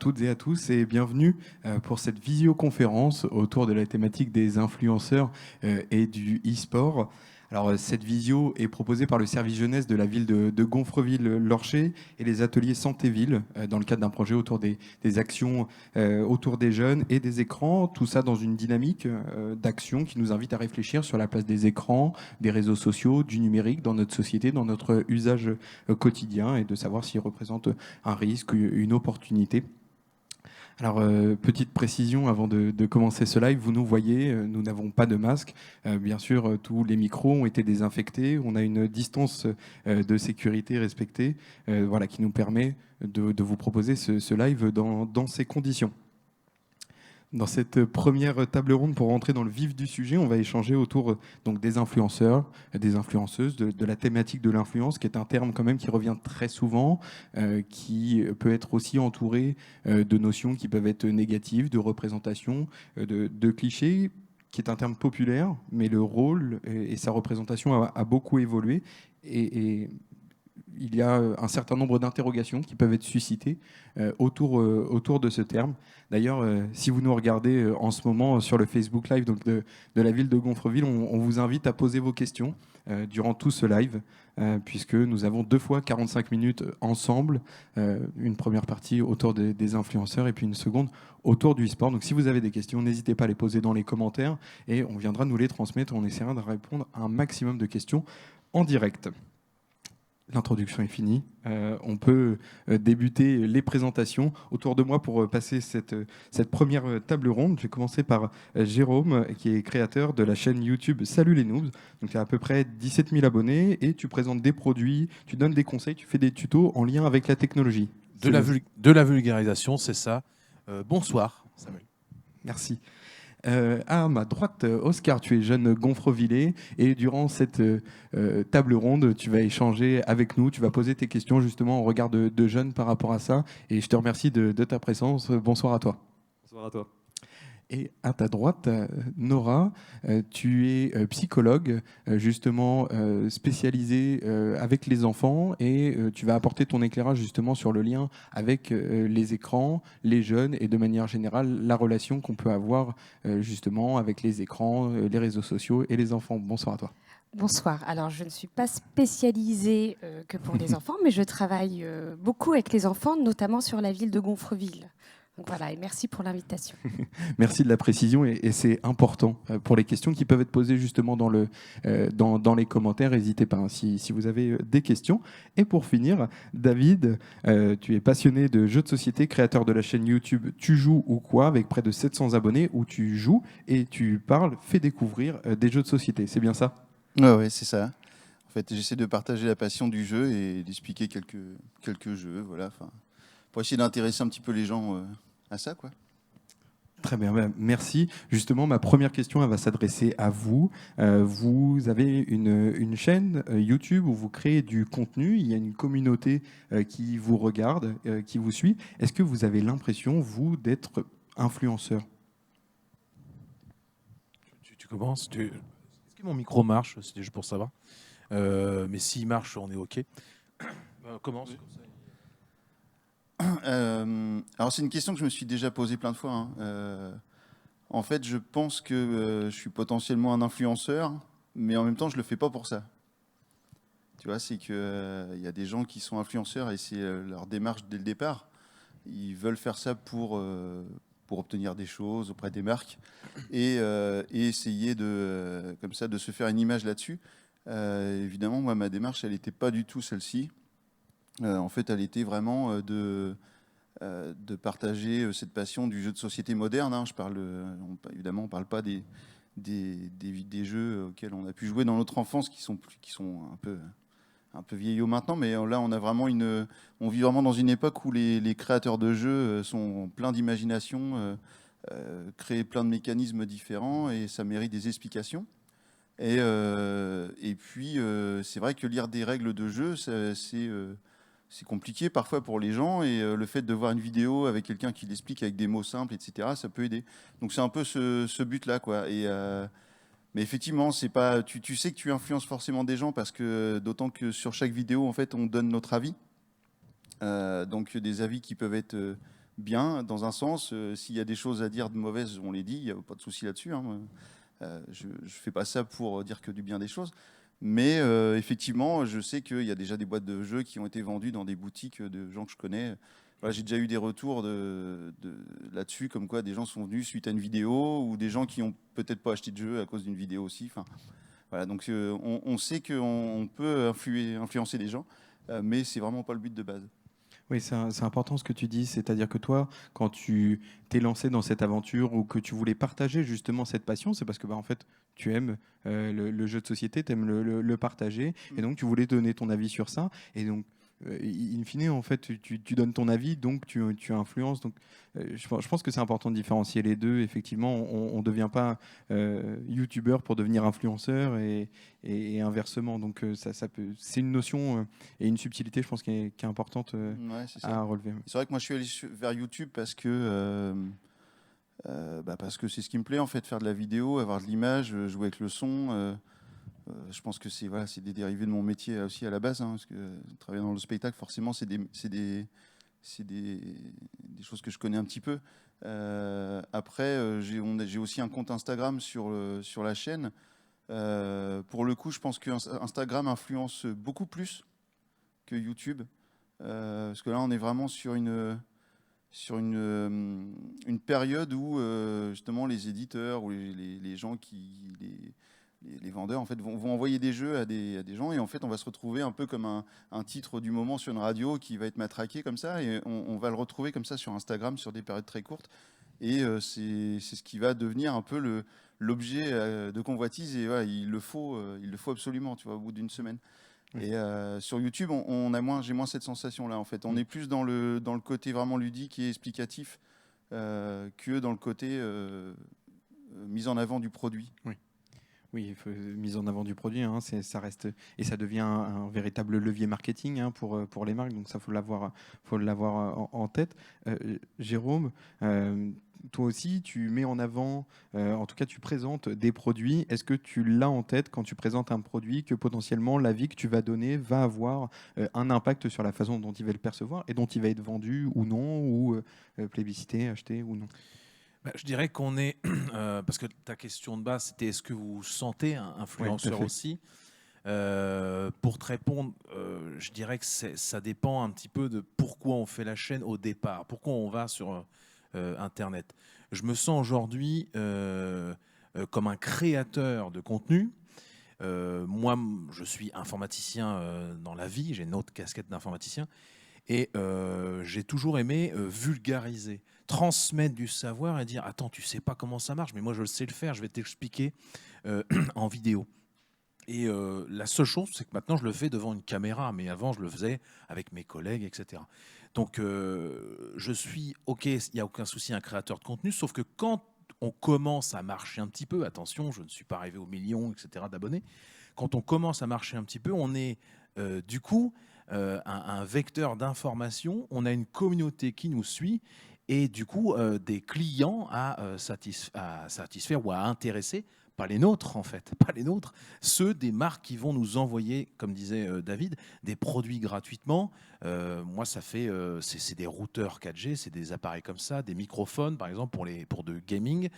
toutes et à tous et bienvenue pour cette visioconférence autour de la thématique des influenceurs et du e-sport. Alors cette visio est proposée par le service jeunesse de la ville de Gonfreville-Lorcher et les ateliers Santé-Ville dans le cadre d'un projet autour des actions autour des jeunes et des écrans. Tout ça dans une dynamique d'action qui nous invite à réfléchir sur la place des écrans, des réseaux sociaux, du numérique dans notre société, dans notre usage quotidien et de savoir s'ils représentent un risque, une opportunité. Alors, petite précision avant de commencer ce live, vous nous voyez, nous n'avons pas de masque. Bien sûr, tous les micros ont été désinfectés. On a une distance de sécurité respectée, voilà, qui nous permet de vous proposer ce live dans ces conditions. Dans cette première table ronde, pour rentrer dans le vif du sujet, on va échanger autour donc, des influenceurs, des influenceuses, de la thématique de l'influence, qui est un terme quand même qui revient très souvent, qui peut être aussi entouré de notions qui peuvent être négatives, de représentation, de clichés, qui est un terme populaire, mais le rôle et sa représentation a beaucoup évolué. Et il y a un certain nombre d'interrogations qui peuvent être suscitées autour de ce terme. D'ailleurs, si vous nous regardez en ce moment sur le Facebook Live donc de la ville de Gonfreville, on vous invite à poser vos questions durant tout ce live, puisque nous avons 2 fois 45 minutes ensemble, une première partie autour des influenceurs et puis une seconde autour du e-sport. Donc si vous avez des questions, n'hésitez pas à les poser dans les commentaires et on viendra nous les transmettre. On essaiera de répondre à un maximum de questions en direct. L'introduction est finie. On peut débuter les présentations. Autour de moi, pour passer cette première table ronde, je vais commencer par Jérôme, qui est créateur de la chaîne YouTube Salut les Noobs. Donc, tu as à peu près 17 000 abonnés et tu présentes des produits, tu donnes des conseils, tu fais des tutos en lien avec la technologie. De la vulgarisation, c'est ça. Bonsoir, Samuel. Merci. À ma droite, Oscar, tu es jeune gonfrevillais et durant cette table ronde, tu vas échanger avec nous, tu vas poser tes questions justement au regard de jeunes par rapport à ça et je te remercie de ta présence. Bonsoir à toi. Bonsoir à toi. Et à ta droite, Nora, tu es psychologue, justement spécialisée avec les enfants et tu vas apporter ton éclairage justement sur le lien avec les écrans, les jeunes et de manière générale la relation qu'on peut avoir justement avec les écrans, les réseaux sociaux et les enfants. Bonsoir à toi. Bonsoir. Alors, je ne suis pas spécialisée que pour les enfants, mais je travaille beaucoup avec les enfants, notamment sur la ville de Gonfreville. Donc voilà, et merci pour l'invitation. Merci de la précision et c'est important pour les questions qui peuvent être posées justement dans les commentaires. N'hésitez pas hein, si vous avez des questions. Et pour finir, David, tu es passionné de jeux de société, créateur de la chaîne YouTube Tu joues ou quoi, avec près de 700 abonnés, où tu joues et tu parles, fais découvrir des jeux de société. C'est bien ça ? Ouais, c'est ça. En fait, j'essaie de partager la passion du jeu et d'expliquer quelques jeux, voilà, pour essayer d'intéresser un petit peu les gens à ça, quoi. Très bien, merci. Justement, ma première question elle va s'adresser à vous. Vous avez une chaîne YouTube où vous créez du contenu. Il y a une communauté qui vous regarde, qui vous suit. Est-ce que vous avez l'impression, vous, d'être influenceur ? Tu commences. Est-ce que mon micro marche? C'était juste pour savoir. Mais s'il marche, on est OK. Commence. Alors c'est une question que je me suis déjà posée plein de fois. En fait, je pense que je suis potentiellement un influenceur, mais en même temps, je le fais pas pour ça. Tu vois, c'est que y a des gens qui sont influenceurs et c'est leur démarche dès le départ. Ils veulent faire ça pour obtenir des choses auprès des marques et essayer comme ça de se faire une image là-dessus. Évidemment, moi, ma démarche, elle n'était pas du tout celle-ci. En fait, elle était vraiment de partager cette passion du jeu de société moderne. Évidemment, on ne parle pas des jeux auxquels on a pu jouer dans notre enfance, qui sont un peu vieillots maintenant, mais là, on vit vraiment dans une époque où les créateurs de jeux sont pleins d'imagination, créent plein de mécanismes différents, et ça mérite des explications. Et puis, c'est vrai que lire des règles de jeu, c'est compliqué parfois pour les gens, et le fait de voir une vidéo avec quelqu'un qui l'explique avec des mots simples, etc., ça peut aider. Donc c'est un peu ce but-là, quoi. Mais effectivement, c'est pas, tu sais que tu influences forcément des gens, parce que d'autant que sur chaque vidéo, en fait, on donne notre avis. Donc des avis qui peuvent être bien, dans un sens. S'il y a des choses à dire de mauvaises, on les dit, il n'y a pas de souci là-dessus. Hein. Je ne fais pas ça pour dire que du bien des choses. Mais effectivement, je sais qu'il y a déjà des boîtes de jeux qui ont été vendues dans des boutiques de gens que je connais. Voilà, j'ai déjà eu des retours là-dessus, comme quoi des gens sont venus suite à une vidéo, ou des gens qui n'ont peut-être pas acheté de jeu à cause d'une vidéo aussi. Enfin, voilà, donc on sait qu'on peut influencer les gens, mais c'est vraiment pas le but de base. Oui, c'est important ce que tu dis, c'est-à-dire que toi, quand tu t'es lancé dans cette aventure ou que tu voulais partager justement cette passion, c'est parce que en fait, tu aimes le jeu de société, tu aimes le partager, et donc tu voulais donner ton avis sur ça, et donc in fine, en fait, tu donnes ton avis, donc tu influences. Donc, je pense que c'est important de différencier les deux. Effectivement, on ne devient pas youtubeur pour devenir influenceur et inversement. Donc, c'est une notion et une subtilité, je pense, qui est importante Ouais, c'est ça. à relever. C'est vrai que moi, je suis allé vers YouTube parce que c'est ce qui me plaît, en fait, faire de la vidéo, avoir de l'image, jouer avec le son. Je pense que c'est des dérivés de mon métier aussi à la base, hein, parce que travailler dans le spectacle, forcément, c'est des choses que je connais un petit peu. Après, j'ai aussi un compte Instagram sur la chaîne. Pour le coup, je pense que Instagram influence beaucoup plus que YouTube, parce que là, on est vraiment sur une période où justement les éditeurs ou les gens les vendeurs en fait vont envoyer des jeux à des gens, et en fait on va se retrouver un peu comme un titre du moment sur une radio qui va être matraqué comme ça, et on va le retrouver comme ça sur Instagram sur des périodes très courtes, et c'est ce qui va devenir un peu l'objet de convoitise, et voilà, il le faut absolument, tu vois, au bout d'une semaine. Oui. Et sur YouTube, j'ai moins cette sensation-là, en fait. On est plus dans le côté vraiment ludique et explicatif que dans le côté mise en avant du produit. Oui. Oui, mise en avant du produit, hein, ça reste et ça devient un véritable levier marketing, hein, pour les marques. Donc ça, faut l'avoir en tête. Jérôme, toi aussi, tu mets en avant, en tout cas, tu présentes des produits. Est-ce que tu l'as en tête quand tu présentes un produit que potentiellement l'avis que tu vas donner va avoir un impact sur la façon dont il va le percevoir et dont il va être vendu ou non, ou plébiscité, acheté ou non? Je dirais qu'on est, parce que ta question de base, c'était est-ce que vous vous sentez un influenceur fait. aussi? Pour te répondre, je dirais que ça dépend un petit peu de pourquoi on fait la chaîne au départ, pourquoi on va sur Internet. Je me sens aujourd'hui comme un créateur de contenu. Moi, je suis informaticien dans la vie, j'ai une autre casquette d'informaticien. Et j'ai toujours aimé vulgariser, transmettre du savoir et dire « Attends, tu sais pas comment ça marche, mais moi je sais le faire, je vais t'expliquer en vidéo. » Et la seule chose, c'est que maintenant je le fais devant une caméra, mais avant je le faisais avec mes collègues, etc. Donc je suis, ok, il n'y a aucun souci, un créateur de contenu, sauf que quand on commence à marcher un petit peu, attention, je ne suis pas arrivé aux millions, etc. d'abonnés, quand on commence à marcher un petit peu, on est du coup un vecteur d'information, on a une communauté qui nous suit et du coup des clients à satisfaire ou à intéresser, pas les nôtres en fait, pas les nôtres, ceux des marques qui vont nous envoyer, comme disait David, des produits gratuitement. Moi, ça fait, c'est des routeurs 4G, c'est des appareils comme ça, des microphones par exemple pour de gaming,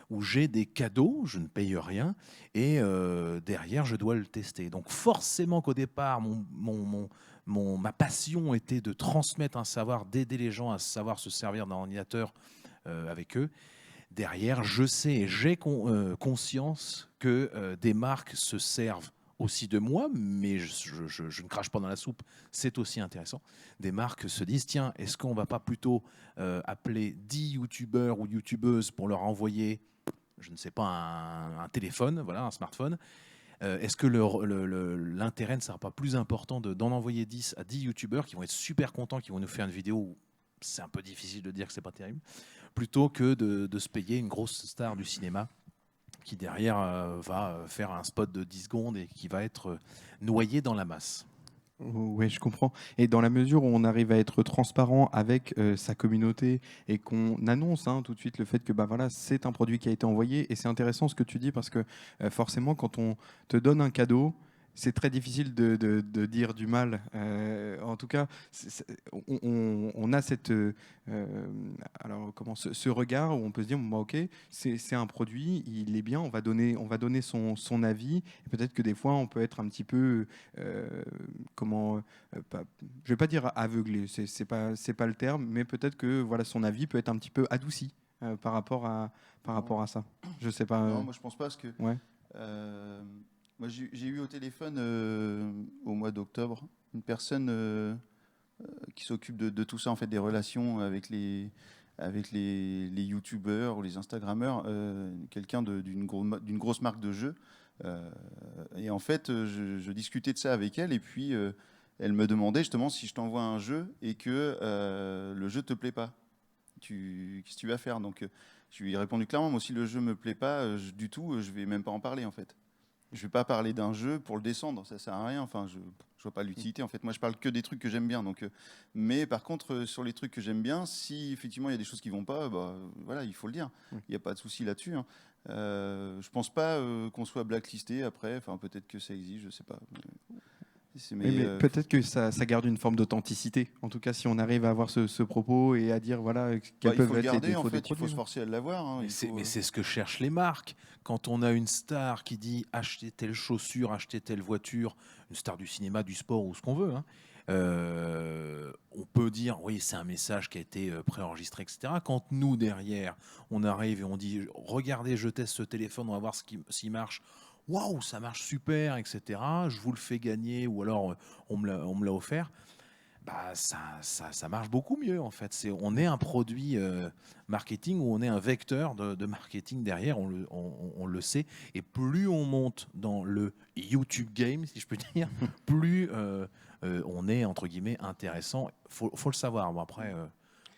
où j'ai des cadeaux, je ne paye rien, et derrière, je dois le tester. Donc forcément qu'au départ, ma passion était de transmettre un savoir, d'aider les gens à savoir se servir d'un ordinateur avec eux. Derrière, je sais et j'ai conscience que des marques se servent aussi de moi, mais je ne crache pas dans la soupe, c'est aussi intéressant. Des marques se disent, tiens, est-ce qu'on ne va pas plutôt appeler 10 youtubeurs ou youtubeuses pour leur envoyer, je ne sais pas, un téléphone, voilà, un smartphone. Est-ce que l'intérêt ne sera pas plus important d'en envoyer 10 à 10 youtubeurs qui vont être super contents, qui vont nous faire une vidéo où c'est un peu difficile de dire que c'est pas terrible, plutôt que de se payer une grosse star du cinéma qui derrière va faire un spot de 10 secondes et qui va être noyé dans la masse. Oui, je comprends. Et dans la mesure où on arrive à être transparent avec sa communauté et qu'on annonce, hein, tout de suite le fait que voilà, c'est un produit qui a été envoyé, et c'est intéressant ce que tu dis parce que forcément quand on te donne un cadeau, C'est très difficile de dire du mal. En tout cas, on a alors ce regard où on peut se dire bon, bah, ok, c'est un produit, il est bien, on va donner son avis. Et peut-être que des fois, on peut être un petit peu je vais pas dire aveuglé, c'est pas le terme, mais peut-être que voilà, son avis peut être un petit peu adouci par rapport à ça. Je sais pas. Non, moi je pense pas parce que Ouais. moi j'ai eu au téléphone au mois d'octobre une personne qui s'occupe de tout ça en fait, des relations avec les youtubeurs ou les instagrammeurs, quelqu'un d'une grosse marque de jeux. Et en fait, je discutais de ça avec elle et puis elle me demandait justement si je t'envoie un jeu et que le jeu te plaît pas. Qu'est-ce que tu vas faire? Donc je lui ai répondu clairement, moi si le jeu me plaît pas du tout, je vais même pas en parler en fait. Je vais pas parler d'un jeu pour le descendre, ça sert à rien. Enfin, je vois pas l'utilité en fait. Moi, je parle que des trucs que j'aime bien. Donc, mais par contre, sur les trucs que j'aime bien, si effectivement il y a des choses qui vont pas, bah voilà, il faut le dire. Il n'y a pas de souci là-dessus. Hein. Je pense pas qu'on soit blacklisté après. Enfin, peut-être que ça existe, je sais pas. Mais peut-être que ça garde une forme d'authenticité. En tout cas, si on arrive à avoir ce propos et à dire voilà quels peuvent être les défauts en fait, des il faut produits. se forcer à l'avoir. Hein, Mais c'est ce que cherchent les marques. Quand on a une star qui dit achetez telle chaussure, achetez telle voiture, une star du cinéma, du sport ou ce qu'on veut, hein, on peut dire oui, c'est un message qui a été préenregistré, etc. Quand nous, derrière, on arrive et on dit regardez, je teste ce téléphone, on va voir s'il marche. Waouh, ça marche super, etc. Je vous le fais gagner ou alors on me l'a offert. Bah, ça marche beaucoup mieux en fait. On est un produit marketing ou on est un vecteur de marketing derrière, on le sait. Et plus on monte dans le YouTube game, si je peux dire, plus on est entre guillemets intéressant. Faut le savoir. Bon, après,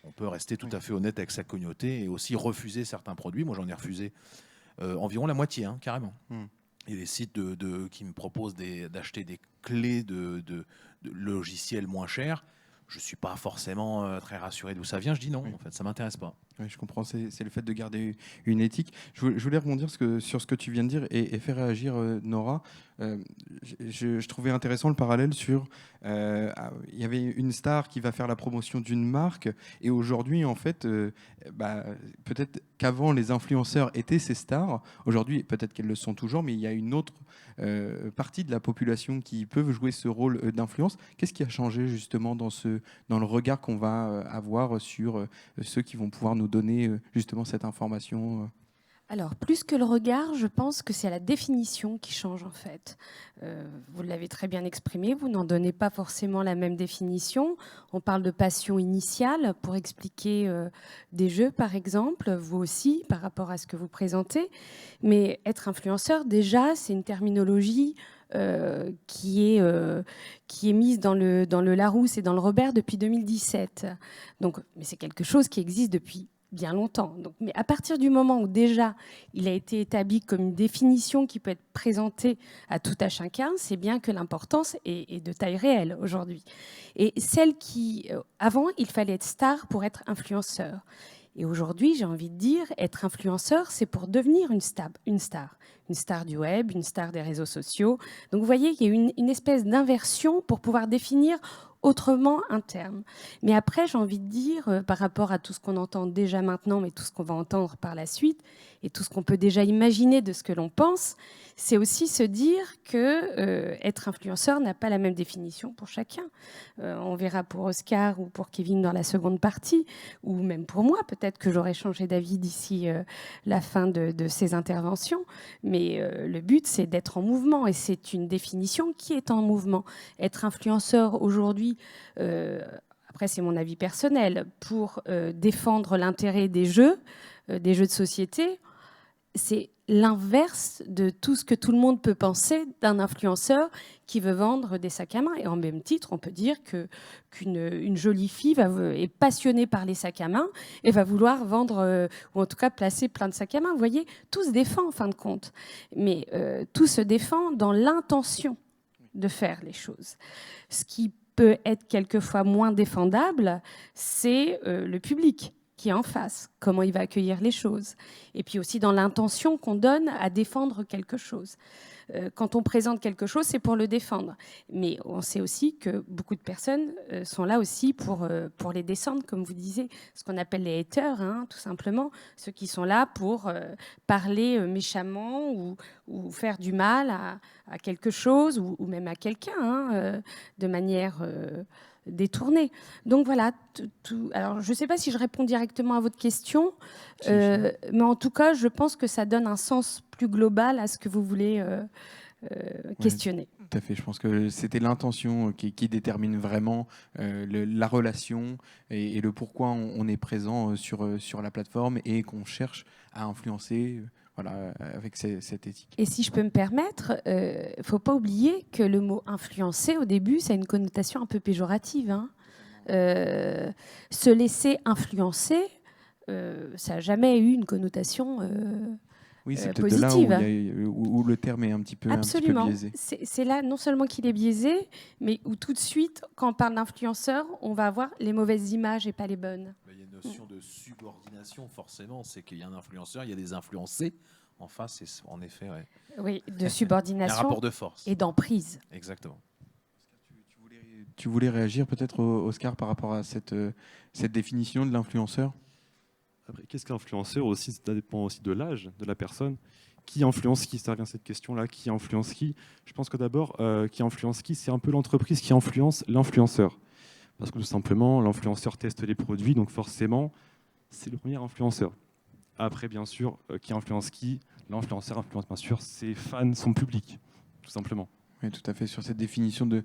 on peut rester tout à fait honnête avec sa communauté et aussi refuser certains produits. Moi, j'en ai refusé environ la moitié, hein, carrément. Il y a des sites qui me proposent d'acheter des clés de logiciels moins chers. Je ne suis pas forcément très rassuré d'où ça vient. Je dis non, en fait, ça ne m'intéresse pas. Oui, je comprends. C'est le fait de garder une éthique. Je voulais rebondir sur ce que tu viens de dire et faire réagir Nora. Je trouvais intéressant le parallèle sur il y avait une star qui va faire la promotion d'une marque et aujourd'hui en fait peut-être qu'avant les influenceurs étaient ces stars, aujourd'hui peut-être qu'elles le sont toujours, mais il y a une autre partie de la population qui peuvent jouer ce rôle d'influence. Qu'est-ce qui a changé justement dans le regard qu'on va avoir sur ceux qui vont pouvoir nous donner justement cette information? Alors, plus que le regard, je pense que c'est la définition qui change en fait. Vous l'avez très bien exprimé, vous n'en donnez pas forcément la même définition. On parle de passion initiale pour expliquer des jeux, par exemple, vous aussi, par rapport à ce que vous présentez. Mais être influenceur, déjà, c'est une terminologie qui est mise dans le Larousse et dans le Robert depuis 2017. Donc, mais c'est quelque chose qui existe depuis bien longtemps. Donc, mais à partir du moment où déjà il a été établi comme une définition qui peut être présentée à tout à chacun, c'est bien que l'importance est de taille réelle aujourd'hui. Et celle qui, avant, il fallait être star pour être influenceur. Et aujourd'hui, j'ai envie de dire, être influenceur, c'est pour devenir une star du web, une star des réseaux sociaux. Donc vous voyez, il y a une espèce d'inversion pour pouvoir définir autrement un terme. Mais après, j'ai envie de dire, par rapport à tout ce qu'on entend déjà maintenant, mais tout ce qu'on va entendre par la suite, et tout ce qu'on peut déjà imaginer de ce que l'on pense, c'est aussi se dire que être influenceur n'a pas la même définition pour chacun. On verra pour Oscar ou pour Kevin dans la seconde partie, ou même pour moi, peut-être que j'aurai changé d'avis d'ici la fin de ces interventions. Mais le but, c'est d'être en mouvement, et c'est une définition qui est en mouvement. Être influenceur aujourd'hui, après c'est mon avis personnel, pour défendre l'intérêt des jeux de société, c'est l'inverse de tout ce que tout le monde peut penser d'un influenceur qui veut vendre des sacs à main. Et en même titre, on peut dire qu'une jolie fille est passionnée par les sacs à main et va vouloir vendre, ou en tout cas placer plein de sacs à main. Vous voyez, tout se défend en fin de compte. Mais tout se défend dans l'intention de faire les choses. Ce qui peut être quelquefois moins défendable, c'est le public. qui est en face, comment il va accueillir les choses. Et puis aussi dans l'intention qu'on donne à défendre quelque chose. Quand on présente quelque chose, c'est pour le défendre. Mais on sait aussi que beaucoup de personnes sont là aussi pour les descendre, comme vous disiez, ce qu'on appelle les haters, hein, tout simplement. Ceux qui sont là pour parler méchamment ou faire du mal à quelque chose ou même à quelqu'un, hein, de manière détournée. Donc voilà. Alors, je ne sais pas si je réponds directement à votre question, mais en tout cas, je pense que ça donne un sens plus global à ce que vous voulez questionner. Ouais, tout à fait. Je pense que c'était l'intention qui détermine vraiment la relation et le pourquoi on est présent sur la plateforme et qu'on cherche à influencer. Voilà, avec cette éthique. Et si je peux me permettre, il ne faut pas oublier que le mot influencer, au début, ça a une connotation un peu péjorative. Hein. Se laisser influencer, ça n'a jamais eu une connotation oui, c'est peut-être positive. de là où le terme est un petit peu biaisé. C'est là non seulement qu'il est biaisé, mais où tout de suite, quand on parle d'influenceur, on va avoir les mauvaises images et pas les bonnes. Il y a une notion de subordination, forcément. C'est qu'il y a un influenceur, il y a des influencés. En face, c'est en effet... Ouais. Oui, de subordination. Un rapport de force. Et d'emprise. Exactement. Tu voulais réagir peut-être, Oscar, par rapport à cette définition de l'influenceur ? Après, qu'est-ce qu'un influenceur aussi? Ça dépend aussi de l'âge de la personne. Qui influence qui? Ça revient à cette question-là. Qui influence qui? Je pense que d'abord, qui influence qui? C'est un peu l'entreprise qui influence l'influenceur. Parce que tout simplement, l'influenceur teste les produits, donc forcément, c'est le premier influenceur. Après, bien sûr, qui influence qui? L'influenceur influence bien sûr ses fans, son public, tout simplement. Oui, tout à fait, sur cette définition de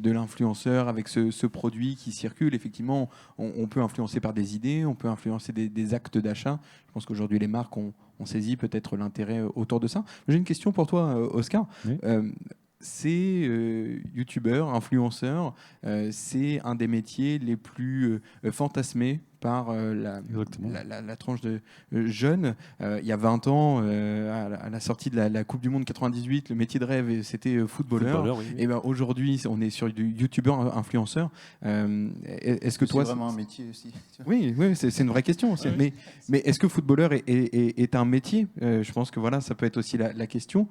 l'influenceur avec ce produit qui circule. Effectivement, on peut influencer par des idées, on peut influencer des actes d'achat. Je pense qu'aujourd'hui, les marques ont saisi peut-être l'intérêt autour de ça. J'ai une question pour toi, Oscar. Oui. C'est youtubeur, influenceur, c'est un des métiers les plus fantasmés par la tranche de jeunes. Il y a 20 ans, à la sortie de la Coupe du Monde 98, le métier de rêve, c'était footballeur. Oui. Et ben, aujourd'hui, on est sur du youtubeur, influenceur. Est-ce que toi, c'est vraiment un métier aussi? Oui, c'est une vraie question. Ouais. Mais est-ce que footballeur est un métier? Je pense que voilà, ça peut être aussi la question.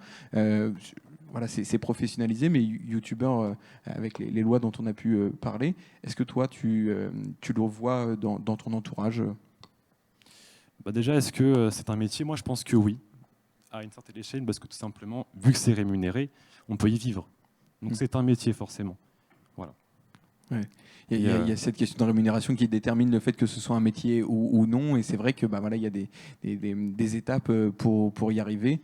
Voilà, c'est professionnalisé, mais youtubeur, avec les lois dont on a pu parler, est-ce que toi, tu le vois dans ton entourage? Déjà, est-ce que c'est un métier? Moi, je pense que oui, à une certaine échelle, parce que tout simplement, vu que c'est rémunéré, on peut y vivre. Donc c'est un métier, forcément. Voilà. Ouais. Il y a cette question de rémunération qui détermine le fait que ce soit un métier ou non, et c'est vrai que voilà, il y a des étapes pour y arriver.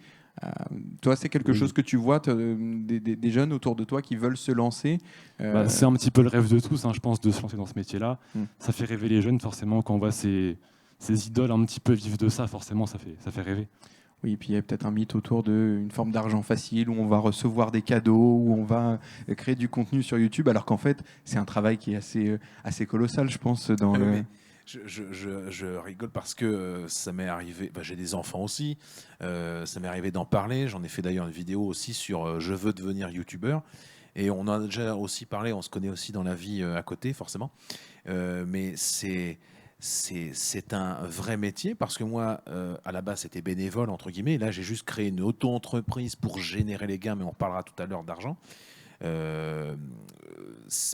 Toi, c'est quelque chose que tu vois, des jeunes autour de toi qui veulent se lancer? C'est un petit peu le rêve de tous, je pense, de se lancer dans ce métier-là. Ça fait rêver les jeunes, forcément, quand on voit ces idoles un petit peu vivre de ça, forcément, ça fait rêver. Oui, et puis il y a peut-être un mythe autour d'une forme d'argent facile, où on va recevoir des cadeaux, où on va créer du contenu sur YouTube, alors qu'en fait, c'est un travail qui est assez colossal, je pense, dans le... Je rigole parce que ça m'est arrivé, j'ai des enfants aussi, ça m'est arrivé d'en parler, j'en ai fait d'ailleurs une vidéo aussi sur je veux devenir youtubeur, et on en a déjà aussi parlé, on se connaît aussi dans la vie à côté forcément, mais c'est un vrai métier parce que moi, à la base, c'était bénévole, entre guillemets, et là j'ai juste créé une auto-entreprise pour générer les gains, mais on parlera tout à l'heure d'argent.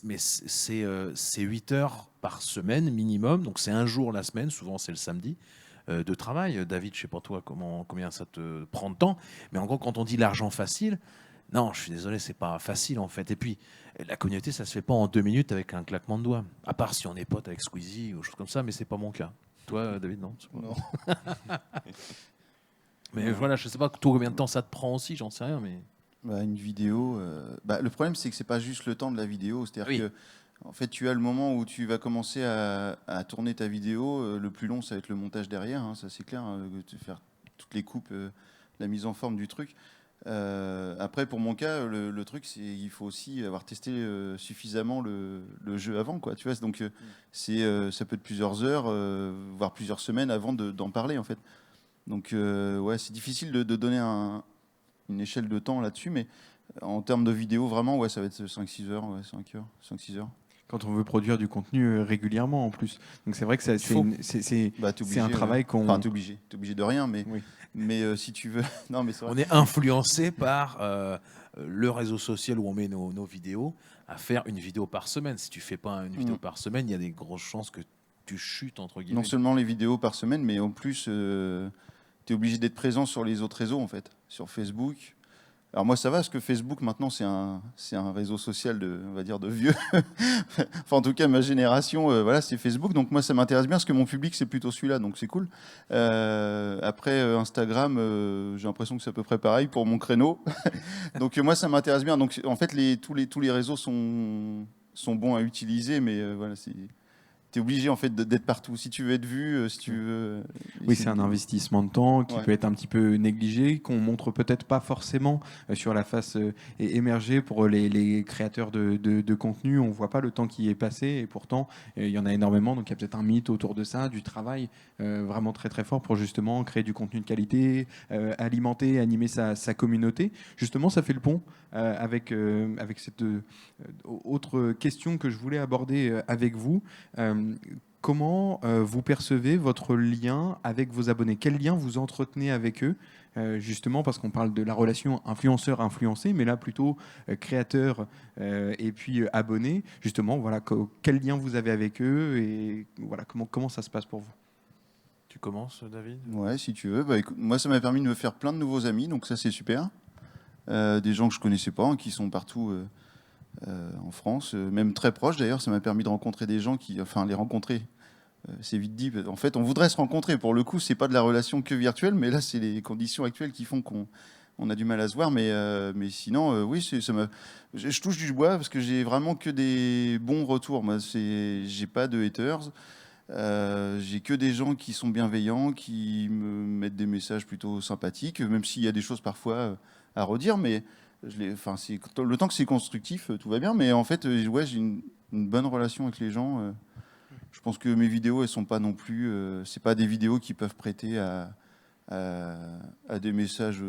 Mais c'est 8 heures par semaine minimum, donc c'est un jour la semaine, souvent c'est le samedi, de travail. David, je sais pas toi combien ça te prend de temps, mais en gros quand on dit l'argent facile, non, je suis désolé, c'est pas facile en fait. Et puis la communauté, ça se fait pas en 2 minutes avec un claquement de doigts, à part si on est pote avec Squeezie ou choses comme ça, mais c'est pas mon cas. Toi, David, non? Non. Mais voilà, je sais pas toi combien de temps ça te prend aussi, j'en sais rien, mais... Une vidéo, le problème c'est que c'est pas juste le temps de la vidéo, c'est-à-dire que en fait tu as le moment où tu vas commencer à tourner ta vidéo, le plus long ça va être le montage derrière, ça c'est clair, de faire toutes les coupes, la mise en forme du truc. Après pour mon cas le truc c'est il faut aussi avoir testé suffisamment le jeu avant, quoi, tu vois, donc ça peut être plusieurs heures, voire plusieurs semaines avant d'en parler en fait. Donc c'est difficile de donner une échelle de temps là-dessus, mais en termes de vidéo, vraiment, ça va être 5-6 heures, 5 heures, 5-6 heures. Quand on veut produire du contenu régulièrement en plus. Donc c'est vrai que c'est faut. c'est un travail qu'on... Enfin, t'es obligé de rien, mais, Oui. si tu veux... Non, mais c'est vrai. On est influencé par le réseau social où on met nos vidéos à faire une vidéo par semaine. Si tu fais pas une vidéo par semaine, il y a des grosses chances que tu chutes, entre guillemets. Non seulement les vidéos par semaine, mais en plus, tu es obligé d'être présent sur les autres réseaux, en fait. Sur Facebook. Alors moi, ça va, parce que Facebook, maintenant, c'est un réseau social on va dire, de vieux. Enfin, en tout cas, ma génération, voilà, c'est Facebook. Donc moi, ça m'intéresse bien, parce que mon public, c'est plutôt celui-là, donc c'est cool. Après, Instagram, j'ai l'impression que c'est à peu près pareil pour mon créneau. Donc moi, ça m'intéresse bien. Donc en fait, tous les réseaux sont bons à utiliser, mais voilà, t'es obligé en fait d'être partout. Si tu veux être vu, si tu veux. Oui, c'est un investissement de temps qui Ouais. peut être un petit peu négligé, qu'on montre peut-être pas forcément sur la face émergée pour les créateurs de contenu. On voit pas le temps qui est passé et pourtant il y en a énormément. Donc il y a peut-être un mythe autour de ça, du travail vraiment très très fort pour justement créer du contenu de qualité, alimenter, animer sa communauté. Justement, ça fait le pont avec cette autre question que je voulais aborder avec vous. Comment vous percevez votre lien avec vos abonnés? Quel lien vous entretenez avec eux? Justement, parce qu'on parle de la relation influenceur-influencé, mais là plutôt créateur et puis abonné. Justement, voilà, quel lien vous avez avec eux et voilà, comment ça se passe pour vous? Tu commences, David? Ouais, si tu veux. Bah, écoute, moi, ça m'a permis de me faire plein de nouveaux amis, donc ça, c'est super. Des gens que je connaissais pas, hein, qui sont partout en France, même très proches d'ailleurs. Ça m'a permis de rencontrer des gens enfin, les rencontrer. C'est vite dit. En fait, on voudrait se rencontrer. Pour le coup, c'est pas de la relation que virtuelle, mais là, c'est les conditions actuelles qui font qu'on a du mal à se voir. Mais sinon, oui, je touche du bois parce que j'ai vraiment que des bons retours. Moi, j'ai pas de haters. J'ai que des gens qui sont bienveillants, qui me mettent des messages plutôt sympathiques, même s'il y a des choses parfois à redire. Mais enfin, le temps que c'est constructif, tout va bien. Mais en fait, ouais, j'ai une bonne relation avec les gens. Je pense que mes vidéos, elles sont pas non plus. C'est pas des vidéos qui peuvent prêter à des messages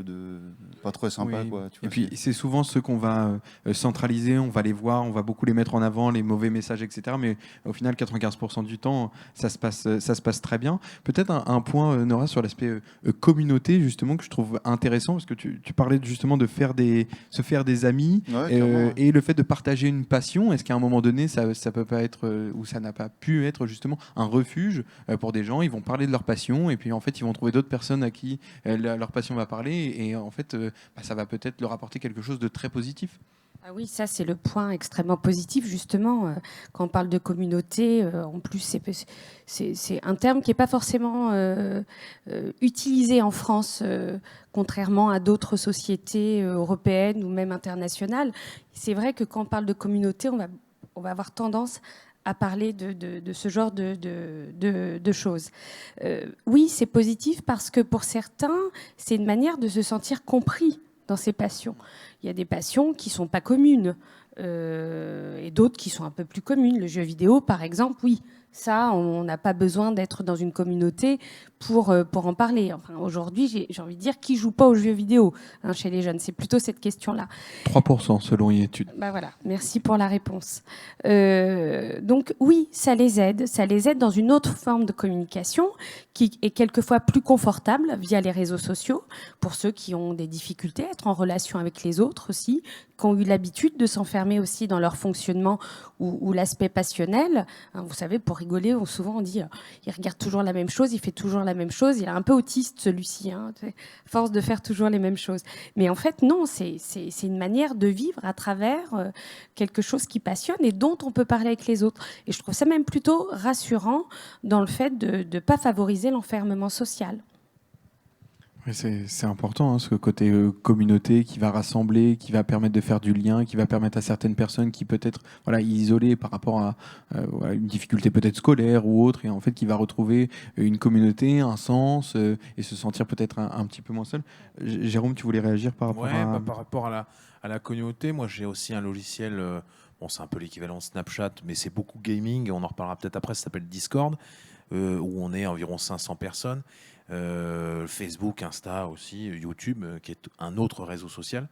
pas très sympas, Oui. quoi. Tu Et vois, puis c'est souvent ceux qu'on va centraliser, on va les voir, on va beaucoup les mettre en avant, les mauvais messages, etc. Mais au final, 95% du temps, ça se passe très bien. Peut-être un point, Nora, sur l'aspect communauté, justement, que je trouve intéressant, parce que tu parlais justement de se faire des amis Ouais, clairement, ouais. et le fait de partager une passion. Est-ce qu'à un moment donné, ça peut pas être, ou ça n'a pas pu être justement un refuge pour des gens? Ils vont parler de leur passion et puis en fait, ils vont trouver d'autres personnes à qui leur passion va parler et en fait, ça va peut-être leur apporter quelque chose de très positif. Ah oui, ça c'est le point extrêmement positif justement. Quand on parle de communauté, en plus c'est un terme qui n'est pas forcément utilisé en France, contrairement à d'autres sociétés européennes ou même internationales. C'est vrai que quand on parle de communauté, on va avoir tendance à parler de ce genre de choses. Oui, c'est positif parce que pour certains, c'est une manière de se sentir compris dans ses passions. Il y a des passions qui ne sont pas communes et d'autres qui sont un peu plus communes. Le jeu vidéo, par exemple, oui, ça, on n'a pas besoin d'être dans une communauté pour en parler. Enfin, aujourd'hui, j'ai envie de dire, qui joue pas aux jeux vidéo chez les jeunes? C'est plutôt cette question-là. 3% selon une étude. Bah voilà, merci pour la réponse. Donc oui, ça les aide dans une autre forme de communication qui est quelquefois plus confortable via les réseaux sociaux pour ceux qui ont des difficultés à être en relation avec les autres aussi, qui ont eu l'habitude de s'enfermer aussi dans leur fonctionnement ou l'aspect passionnel. Vous savez, pour rigoler, souvent on dit il regarde toujours la même chose, il fait toujours la même chose, il est un peu autiste celui-ci, force de faire toujours les mêmes choses. Mais en fait, non, c'est une manière de vivre à travers quelque chose qui passionne et dont on peut parler avec les autres. Et je trouve ça même plutôt rassurant dans le fait de ne pas favoriser l'enfermement social. Oui, c'est important, ce côté communauté qui va rassembler, qui va permettre de faire du lien, qui va permettre à certaines personnes qui peut-être isolées par rapport à une difficulté peut-être scolaire ou autre, et en fait qui va retrouver une communauté, un sens et se sentir peut-être un petit peu moins seul. Jérôme, tu voulais réagir par rapport à... Par rapport à la communauté, moi j'ai aussi un logiciel, bon, c'est un peu l'équivalent de Snapchat, mais c'est beaucoup gaming, on en reparlera peut-être après, ça s'appelle Discord, où on est environ 500 personnes. Facebook, Insta aussi, YouTube, qui est un autre réseau social.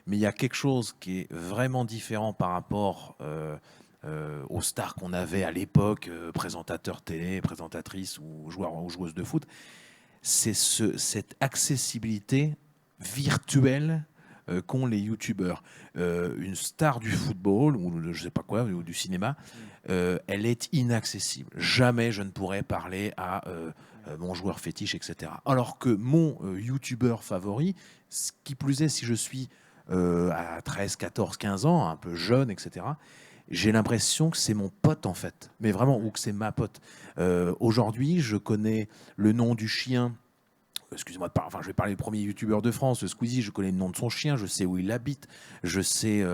Mais il y a quelque chose qui est vraiment différent par rapport aux stars qu'on avait à l'époque, présentateurs télé, présentatrices ou joueurs ou joueuses de foot, c'est cette accessibilité virtuelle qu'ont les youtubeurs. Une star du football ou je sais pas quoi, ou du cinéma, elle est inaccessible. Jamais je ne pourrais parler à mon joueur fétiche, etc. Alors que mon youtubeur favori, ce qui plus est, si je suis à 13, 14, 15 ans, un peu jeune, etc., j'ai l'impression que c'est mon pote en fait, mais vraiment, ou que c'est ma pote. Aujourd'hui, je connais le nom du chien. Excusez-moi, enfin, je vais parler du premier youtubeur de France, Squeezie. Je connais le nom de son chien, je sais où il habite, je sais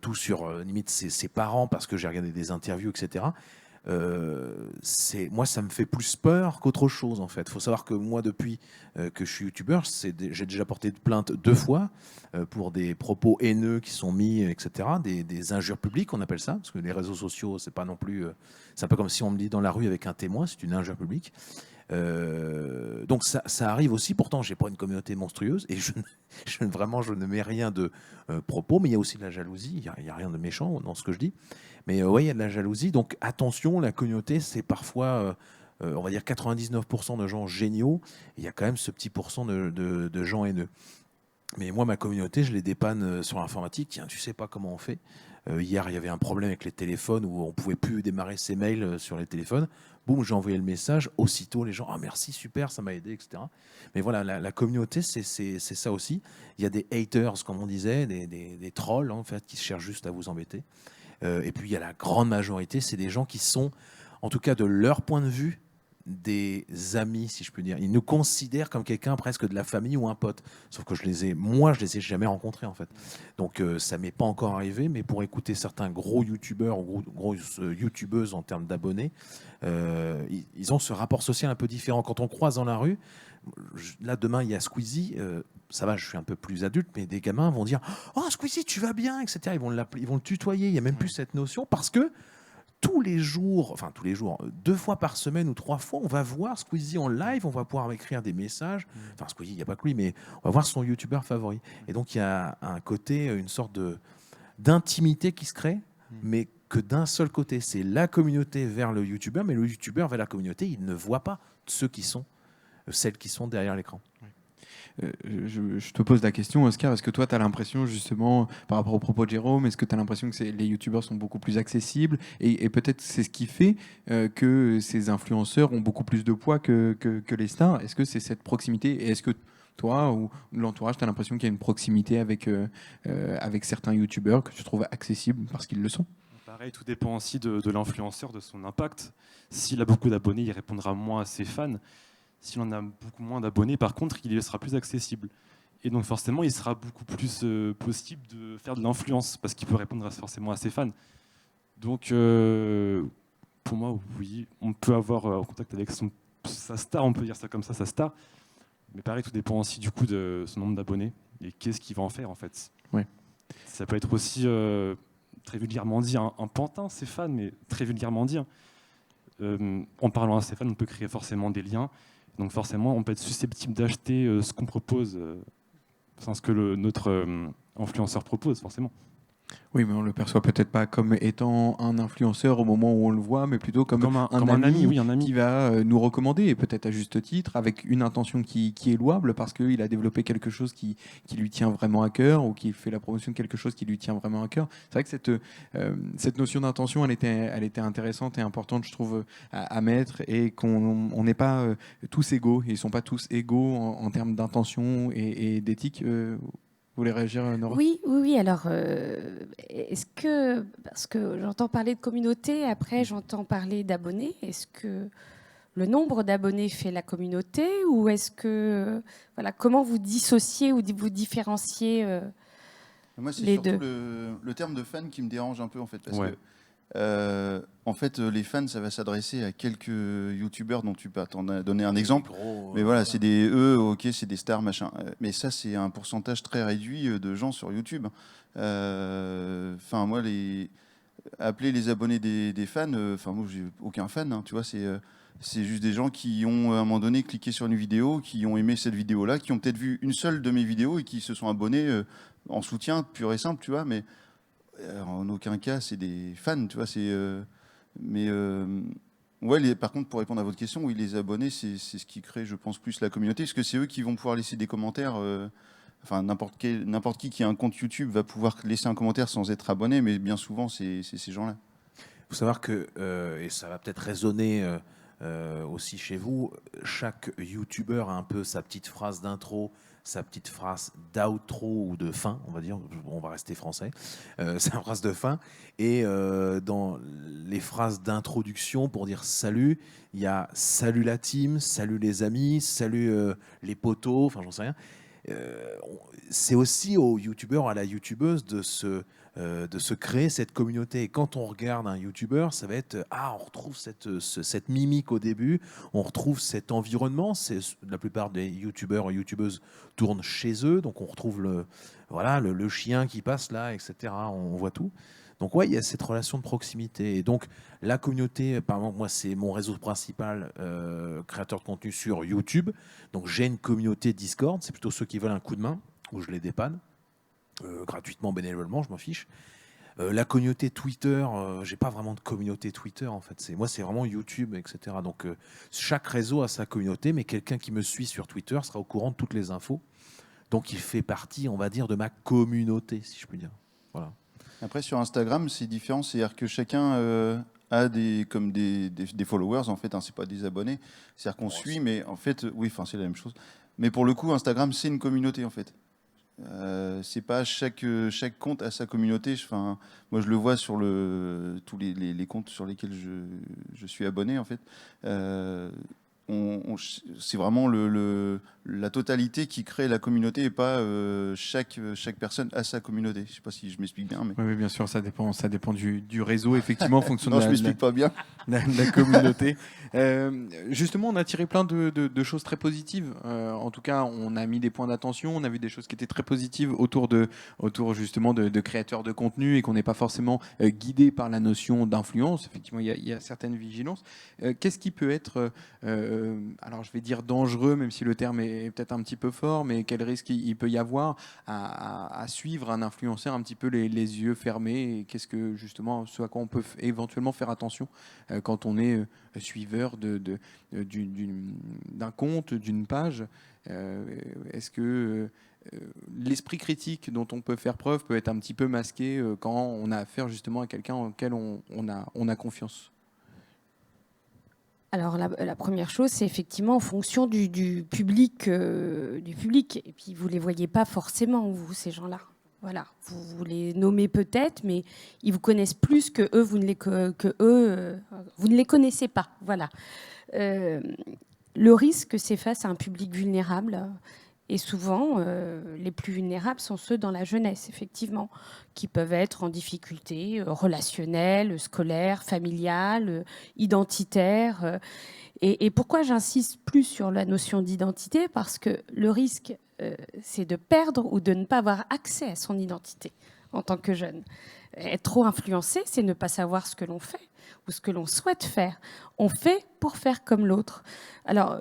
tout sur limite ses parents parce que j'ai regardé des interviews, etc. Moi, ça me fait plus peur qu'autre chose en fait. Il faut savoir que moi, depuis que je suis youtubeur, j'ai déjà porté de plainte 2 fois pour des propos haineux qui sont mis, etc. Des injures publiques, on appelle ça, parce que les réseaux sociaux, c'est pas non plus. C'est un peu comme si on me dit dans la rue avec un témoin, c'est une injure publique. Donc ça arrive aussi. Pourtant, j'ai pas une communauté monstrueuse et vraiment, je ne mets rien de propos, mais il y a aussi de la jalousie. Il y a rien de méchant dans ce que je dis. Mais ouais, il y a de la jalousie. Donc attention, la communauté, c'est parfois, on va dire 99% de gens géniaux. Il y a quand même ce petit pourcent de gens haineux. Mais moi, ma communauté, je les dépanne sur l'informatique. Tiens, tu sais pas comment on fait. Hier, il y avait un problème avec les téléphones où on pouvait plus démarrer ses mails sur les téléphones. Boum, j'ai envoyé le message. Aussitôt, les gens, ah merci, super, ça m'a aidé, etc. Mais voilà, la communauté, c'est ça aussi. Il y a des haters, comme on disait, des trolls, en fait, qui cherchent juste à vous embêter. Et puis, il y a la grande majorité, c'est des gens qui sont, en tout cas de leur point de vue, des amis, si je peux dire. Ils nous considèrent comme quelqu'un presque de la famille ou un pote. Sauf que je les ai jamais rencontrés en fait. Donc ça m'est pas encore arrivé, mais pour écouter certains gros youtubeurs ou grosses youtubeuses en termes d'abonnés, ils ont ce rapport social un peu différent. Quand on croise dans la rue, là demain il y a Squeezie, ça va, je suis un peu plus adulte, mais des gamins vont dire « Oh Squeezie, tu vas bien », etc. Ils vont le tutoyer, il n'y a même plus cette notion parce que tous les jours, 2 fois par semaine ou 3 fois, on va voir Squeezie en live, on va pouvoir écrire des messages. Enfin, Squeezie, il n'y a pas que lui, mais on va voir son youtubeur favori. Et donc, il y a un côté, une sorte d'intimité qui se crée, mais que d'un seul côté. C'est la communauté vers le youtubeur, mais le youtubeur vers la communauté, il ne voit pas celles qui sont derrière l'écran. Je te pose la question, Oscar, est-ce que toi, tu as l'impression, justement, par rapport au propos de Jérôme, est-ce que tu as l'impression que les youtubeurs sont beaucoup plus accessibles et peut-être c'est ce qui fait que ces influenceurs ont beaucoup plus de poids que les stars? Est-ce que c'est cette proximité et est-ce que toi ou l'entourage, tu as l'impression qu'il y a une proximité avec certains youtubeurs que tu trouves accessibles parce qu'ils le sont? Pareil, tout dépend aussi de l'influenceur, de son impact. S'il a beaucoup d'abonnés, il répondra moins à ses fans. S'il en a beaucoup moins d'abonnés, par contre, il sera plus accessible. Et donc forcément, il sera beaucoup plus possible de faire de l'influence, parce qu'il peut répondre forcément à ses fans. Donc, pour moi, oui, on peut avoir en contact avec sa star, on peut dire ça comme ça, sa star. Mais pareil, tout dépend aussi du coup de son nombre d'abonnés et qu'est-ce qu'il va en faire en fait. Ouais. Ça peut être aussi, très vulgairement dit, un pantin, ses fans, mais très vulgairement dit. En parlant à ses fans, on peut créer forcément des liens. Donc forcément, on peut être susceptible d'acheter ce qu'on propose, ce que notre influenceur propose, forcément. Oui, mais on le perçoit peut-être pas comme étant un influenceur au moment où on le voit, mais plutôt comme un ami, oui, un ami qui va nous recommander, et peut-être à juste titre, avec une intention qui est louable, parce qu'il a développé quelque chose qui lui tient vraiment à cœur, ou qui fait la promotion de quelque chose qui lui tient vraiment à cœur. C'est vrai que cette notion d'intention, elle était intéressante et importante, je trouve, à mettre, et qu'on n'est pas tous égaux. Ils ne sont pas tous égaux en termes d'intention et d'éthique. Vous voulez réagir, Nora? Oui. Alors, est-ce que, parce que j'entends parler de communauté, après j'entends parler d'abonnés, est-ce que le nombre d'abonnés fait la communauté ou est-ce que, voilà, comment vous dissociez ou vous différenciez Moi, c'est les surtout deux? le terme de fan qui me dérange un peu, en fait, parce Ouais. que en fait, les fans, ça va s'adresser à quelques youtubeurs dont tu peux t'en donner un exemple. Mais voilà, c'est c'est des stars, machin. Mais ça, c'est un pourcentage très réduit de gens sur YouTube. Enfin, moi, appeler les abonnés des fans, moi, j'ai aucun fan, hein, tu vois, c'est juste des gens qui ont, à un moment donné, cliqué sur une vidéo, qui ont aimé cette vidéo-là, qui ont peut-être vu une seule de mes vidéos et qui se sont abonnés en soutien pur et simple, tu vois, mais En aucun cas, c'est des fans, tu vois. Ouais, par contre, pour répondre à votre question, oui, les abonnés, c'est ce qui crée, je pense, plus la communauté, parce que c'est eux qui vont pouvoir laisser des commentaires. Enfin, n'importe qui a un compte YouTube va pouvoir laisser un commentaire sans être abonné, mais bien souvent, c'est ces gens-là. Il faut savoir que, et ça va peut-être résonner aussi chez vous, chaque YouTuber a un peu sa petite phrase d'intro, sa petite phrase d'outro ou de fin, on va dire, on va rester français, sa phrase de fin. Et dans les phrases d'introduction pour dire salut, il y a salut la team, salut les amis, salut les potos, enfin j'en sais rien. C'est aussi aux youtubeurs, à la youtubeuse de se créer cette communauté. Et quand on regarde un youtubeur, ça va être on retrouve cette mimique au début, on retrouve cet environnement. La plupart des youtubeurs et youtubeuses tournent chez eux, donc on retrouve le chien qui passe là, etc. On voit tout. Donc ouais, il y a cette relation de proximité. Et donc la communauté, par exemple, moi c'est mon réseau principal, créateur de contenu sur YouTube. Donc j'ai une communauté Discord, c'est plutôt ceux qui veulent un coup de main, où je les dépanne, gratuitement, bénévolement, je m'en fiche. La communauté Twitter, j'ai pas vraiment de communauté Twitter en fait. Moi c'est vraiment YouTube, etc. Donc chaque réseau a sa communauté, mais quelqu'un qui me suit sur Twitter sera au courant de toutes les infos. Donc il fait partie, on va dire, de ma communauté, si je puis dire. Voilà. Après, sur Instagram, c'est différent. C'est-à-dire que chacun a des followers, en fait. Hein, c'est pas des abonnés. C'est-à-dire qu'on suit, mais en fait, oui, c'est la même chose. Mais pour le coup, Instagram, c'est une communauté, en fait. C'est pas chaque compte a sa communauté. Moi, je le vois sur tous les comptes sur lesquels je suis abonné, en fait. C'est vraiment la totalité qui crée la communauté et pas chaque personne a sa communauté. Je ne sais pas si je m'explique bien. Mais... Oui, bien sûr, ça dépend du réseau, effectivement, en fonction non, je ne m'explique pas bien. La communauté. Justement, on a tiré plein de choses très positives. En tout cas, on a mis des points d'attention, on a vu des choses qui étaient très positives autour justement de créateurs de contenu et qu'on n'est pas forcément guidé par la notion d'influence. Effectivement, il y a certaines vigilances. Qu'est-ce qui peut être... alors je vais dire dangereux, même si le terme est peut-être un petit peu fort, mais quel risque il peut y avoir à suivre un influenceur un petit peu les yeux fermés, et qu'est-ce que justement ce à quoi on peut éventuellement faire attention quand on est suiveur d'un compte, d'une page. Est-ce que l'esprit critique dont on peut faire preuve peut être un petit peu masqué quand on a affaire justement à quelqu'un auquel on a confiance? Alors la première chose, c'est effectivement en fonction du public, et puis vous les voyez pas forcément, vous, ces gens-là. Voilà, vous les nommez peut-être, mais ils vous connaissent plus que eux, vous ne les connaissez pas. Voilà. Le risque, c'est face à un public vulnérable. Et souvent, les plus vulnérables sont ceux dans la jeunesse, effectivement, qui peuvent être en difficulté relationnelle, scolaire, familiale, identitaire. Et pourquoi j'insiste plus sur la notion d'identité? Parce que le risque, c'est de perdre ou de ne pas avoir accès à son identité en tant que jeune. Être trop influencé, c'est ne pas savoir ce que l'on fait ou ce que l'on souhaite faire. On fait pour faire comme l'autre. Alors...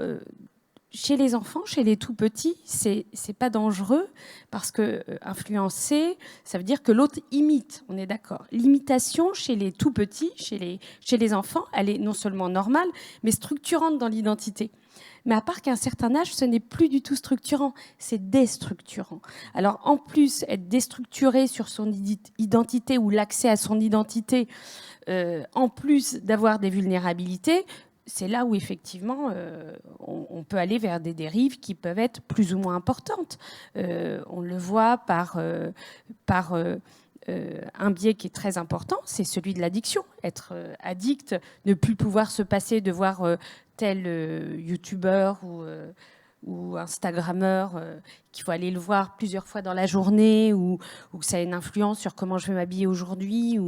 chez les enfants, chez les tout petits, c'est pas dangereux parce que influencer, ça veut dire que l'autre imite. On est d'accord. L'imitation chez les tout petits, chez les enfants, elle est non seulement normale, mais structurante dans l'identité. Mais à part qu'à un certain âge, ce n'est plus du tout structurant, c'est déstructurant. Alors en plus, être déstructuré sur son identité ou l'accès à son identité, en plus d'avoir des vulnérabilités, c'est là où effectivement on peut aller vers des dérives qui peuvent être plus ou moins importantes. On le voit par un biais qui est très important, c'est celui de l'addiction. Être addict, ne plus pouvoir se passer de voir tel youtubeur ou instagrammeur qu'il faut aller le voir plusieurs fois dans la journée ou que ça a une influence sur comment je vais m'habiller aujourd'hui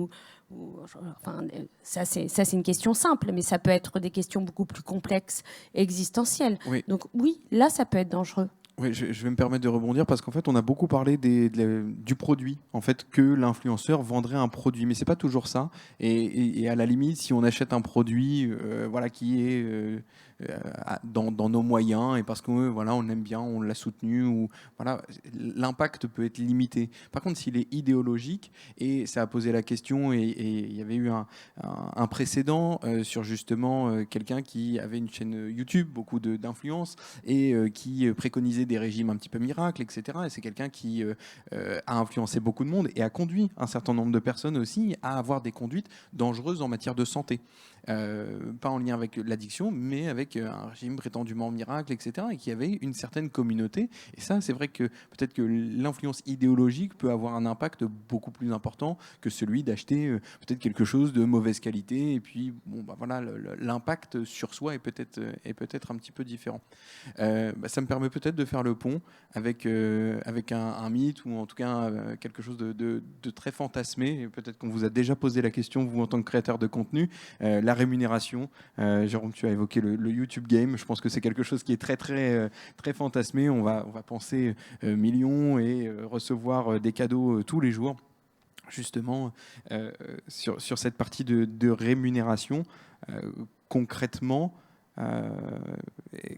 enfin, ça c'est une question simple, mais ça peut être des questions beaucoup plus complexes et existentielles. Oui. Donc oui, là ça peut être dangereux. Oui, je vais me permettre de rebondir parce qu'en fait, on a beaucoup parlé du produit, en fait, que l'influenceur vendrait un produit, mais c'est pas toujours ça. Et à la limite, si on achète un produit, voilà, qui est dans nos moyens et parce que voilà, on aime bien, on l'a soutenu, ou voilà, l'impact peut être limité. Par contre, s'il est idéologique, et ça a posé la question, et il y avait eu un précédent sur justement quelqu'un qui avait une chaîne YouTube, beaucoup d'influence, et qui préconisait des régimes un petit peu miracles, etc. Et c'est quelqu'un qui a influencé beaucoup de monde et a conduit un certain nombre de personnes aussi à avoir des conduites dangereuses en matière de santé. Pas en lien avec l'addiction, mais avec un régime prétendument miracle, etc. Et qui avait une certaine communauté. Et ça, c'est vrai que peut-être que l'influence idéologique peut avoir un impact beaucoup plus important que celui d'acheter peut-être quelque chose de mauvaise qualité. Et puis, bon, bah voilà, l'impact sur soi est peut-être un petit peu différent. Ça me permet peut-être de faire le pont avec un mythe, ou en tout cas quelque chose de très fantasmé. Peut-être qu'on vous a déjà posé la question, vous en tant que créateur de contenu, la rémunération. Jérôme, tu as évoqué le YouTube Game. Je pense que c'est quelque chose qui est très fantasmé. On va penser millions et recevoir des cadeaux tous les jours. Justement, sur cette partie de rémunération, concrètement,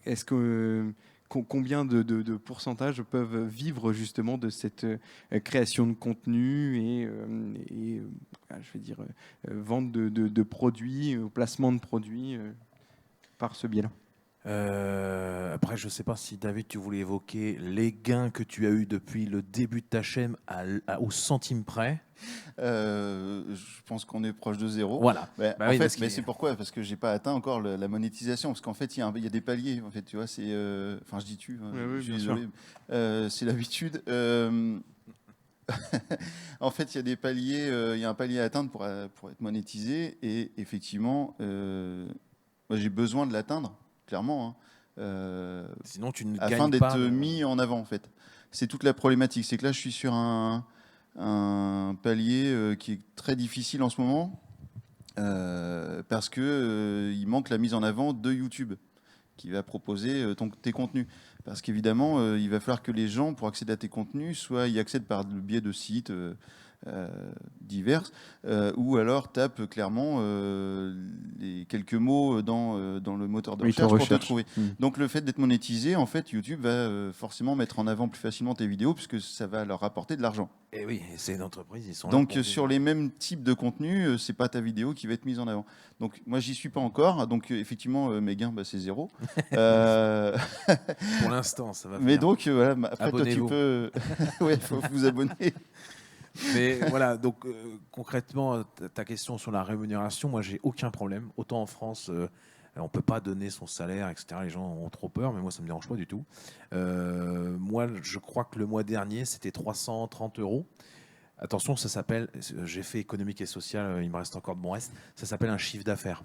est-ce que combien de pourcentages peuvent vivre justement de cette création de contenu et je vais dire vente de produits, placement de produits par ce biais-là? Après, je ne sais pas si David, tu voulais évoquer les gains que tu as eus depuis le début de ta chaîne au centime près. Je pense qu'on est proche de zéro. Voilà. Bah, Bah en oui, fait, parce mais c'est pourquoi? Parce que j'ai pas atteint encore la monétisation. Parce qu'en fait, il y a des paliers. En fait, tu vois, c'est. Enfin, je dis tu. Hein, Oui, je suis bien désolé. C'est l'habitude. En fait, il y a des paliers. Il y a un palier à atteindre pour être monétisé. Et effectivement, moi, j'ai besoin de l'atteindre, clairement. Hein, sinon, tu ne afin gagnes pas. d'être mis en avant, en fait. C'est toute la problématique. C'est que là, je suis sur un palier qui est très difficile en ce moment parce que il manque la mise en avant de YouTube qui va proposer tes contenus. Parce qu'évidemment, il va falloir que les gens, pour accéder à tes contenus, soit y accèdent par le biais de sites diverses, ou alors tape clairement les quelques mots dans le moteur de recherche pour te trouver. Donc le fait d'être monétisé, en fait, YouTube va forcément mettre en avant plus facilement tes vidéos puisque ça va leur rapporter de l'argent. Et oui, c'est une entreprise, ils sont donc là sur les mêmes types de contenus, c'est pas ta vidéo qui va être mise en avant. Donc moi j'y suis pas encore, donc effectivement mes gains c'est zéro. Pour l'instant, ça va. Mais donc voilà, après toi tu Abonnez-vous. peux, ouais, faut vous abonner. Mais voilà, donc concrètement, ta question sur la rémunération, moi j'ai aucun problème. Autant en France, on peut pas donner son salaire, etc. Les gens ont trop peur, mais moi ça me dérange pas du tout. Moi, je crois que le mois dernier, c'était 330 €. Attention, ça s'appelle, j'ai fait économique et social, il me reste encore de bon reste, ça s'appelle un chiffre d'affaires.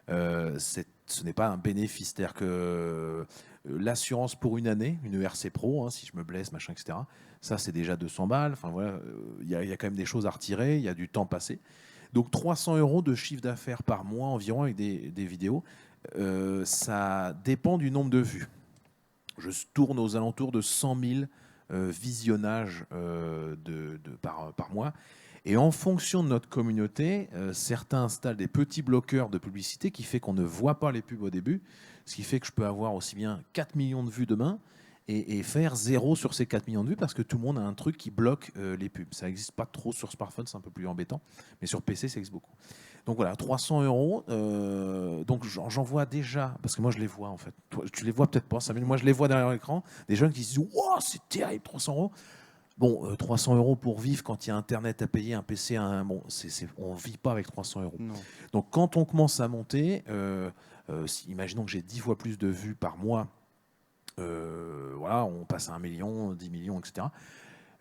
Ce n'est pas un bénéfice, c'est-à-dire que l'assurance pour une année, une ERC Pro, hein, si je me blesse, machin, etc., ça c'est déjà 200 balles, enfin voilà, il y a quand même des choses à retirer, il y a du temps passé. Donc 300 € de chiffre d'affaires par mois environ avec des vidéos, ça dépend du nombre de vues. Je tourne aux alentours de 100 000 visionnages par mois. Et en fonction de notre communauté, certains installent des petits bloqueurs de publicité qui fait qu'on ne voit pas les pubs au début, ce qui fait que je peux avoir aussi bien 4 millions de vues demain et faire 0 sur ces 4 millions de vues parce que tout le monde a un truc qui bloque les pubs. Ça n'existe pas trop sur smartphone, c'est un peu plus embêtant, mais sur PC, ça existe beaucoup. Donc voilà, 300 €. Donc j'en vois déjà, parce que moi je les vois en fait. Toi, tu les vois peut-être pas, Samuel, moi je les vois derrière l'écran, des jeunes qui se disent « Wow, c'est terrible, 300 €. » Bon, 300 € pour vivre quand il y a Internet à payer, un PC, bon, on ne vit pas avec 300 €. Non. Donc quand on commence à monter, imaginons que j'ai 10 fois plus de vues par mois, voilà, on passe à 1 million, 10 millions, etc.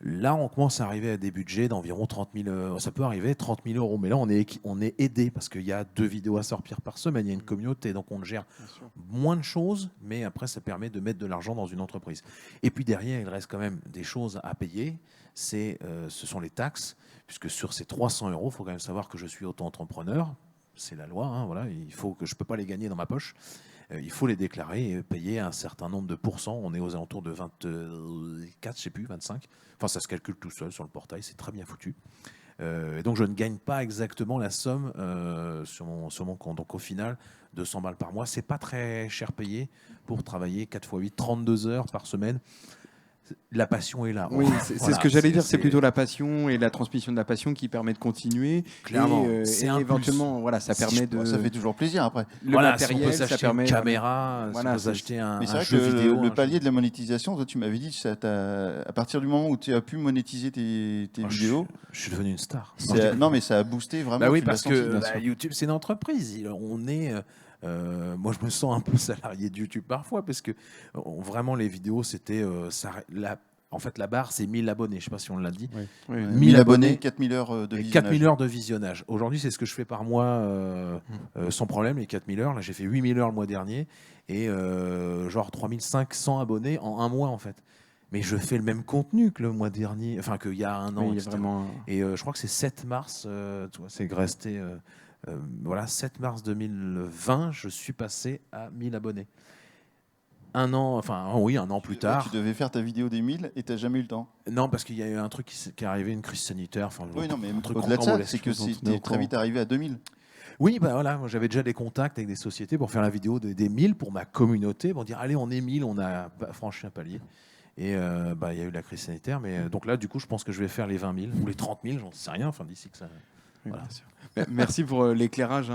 Là, on commence à arriver à des budgets d'environ 30 000, ça peut arriver 30 000 €. Mais là, on est aidé parce qu'il y a 2 vidéos à sortir par semaine, il y a une communauté, donc on gère moins de choses, mais après, ça permet de mettre de l'argent dans une entreprise. Et puis derrière, il reste quand même des choses à payer. Ce sont les taxes, puisque sur ces 300 €, il faut quand même savoir que je suis auto-entrepreneur. C'est la loi, hein, voilà, je ne peux pas les gagner dans ma poche. il faut les déclarer et payer un certain nombre de pourcents. On est aux alentours de 24, je sais plus, 25. Enfin, ça se calcule tout seul sur le portail, c'est très bien foutu. Et donc, je ne gagne pas exactement la somme sur mon compte. Donc, au final, 200 balles par mois, c'est pas très cher payé pour travailler 4 x 8, 32 heures par semaine. La passion est là. Oui, c'est ce que j'allais dire, c'est plutôt la passion et la transmission de la passion qui permet de continuer. Clairement, et c'est un éventuellement, voilà, ça permet de... Ça fait toujours plaisir après. Le voilà, matériel, si on peut ça s'acheter permet... une caméra, Voilà, si on peut s'acheter un Mais c'est vrai jeu que vidéo. le palier de la monétisation, toi tu m'avais dit, à partir du moment où tu as pu monétiser tes vidéos, Je suis devenu une star. non mais ça a boosté vraiment. Bah oui, tu l'as parce senti, que bien sûr. YouTube, c'est une entreprise. On est, moi, je me sens un peu salarié de YouTube parfois, parce que vraiment, les vidéos, c'était... en fait, la barre, c'est 1000 abonnés. Je ne sais pas si on l'a dit. Oui. Oui, 1000 abonnés, 4000 heures de Et visionnage. 4000 heures de visionnage. Aujourd'hui, c'est ce que je fais par mois sans problème, les 4000 heures. Là, j'ai fait 8000 heures le mois dernier et genre 3500 abonnés en un mois, en fait. Mais je fais le même contenu que le mois dernier, enfin qu'il y a un an. Oui, il y a etc. vraiment... Et je crois que c'est 7 mars, c'est resté. Voilà, 7 mars 2020, je suis passé à 1000 abonnés. Un an plus tard. Tu devais faire ta vidéo des 1000 et tu n'as jamais eu le temps. Non, parce qu'il y a eu un truc qui est arrivé, une crise sanitaire. Enfin, Oui, non, mais un truc au-delà de ça, rocambolesque. c'est que dont on est c'était au très courant. vite arrivé à 2000. Oui, bah voilà, moi, j'avais déjà des contacts avec des sociétés pour faire la vidéo des 1000 pour ma communauté, pour dire allez, on est 1000, on a franchi un palier. Et il y a eu la crise sanitaire, mais donc là, du coup, je pense que je vais faire les 20 000 ou les 30 000, j'en sais rien, enfin d'ici que ça. Oui, Voilà. bien sûr. Merci pour l'éclairage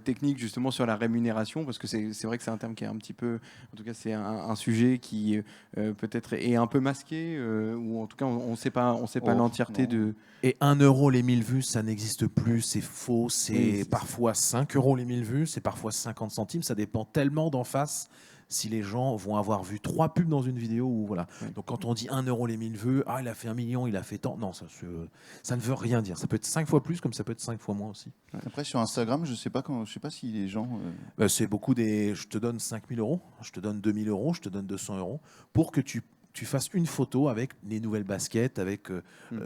technique justement sur la rémunération, parce que c'est vrai que c'est un terme qui est un petit peu, en tout cas c'est un sujet qui peut-être est un peu masqué, ou en tout cas on ne sait pas l'entièreté non. de... Et 1 euro les 1000 vues, ça n'existe plus, c'est faux, c'est Oui, c'est parfois 5 euros les 1000 vues, c'est parfois 50 centimes, ça dépend tellement d'en face si les gens vont avoir vu 3 pubs dans une vidéo. Ou voilà. Oui. Donc quand on dit 1 euro les 1000 vues, il a fait 1 million, il a fait tant, non, ça ne veut rien dire. Ça peut être 5 fois plus comme ça peut être 5 fois moins aussi. Après, sur Instagram, je sais pas si les gens. C'est beaucoup je te donne 5 000 euros, je te donne 2 000 euros, je te donne 200 euros pour que tu fasses une photo avec les nouvelles baskets, avec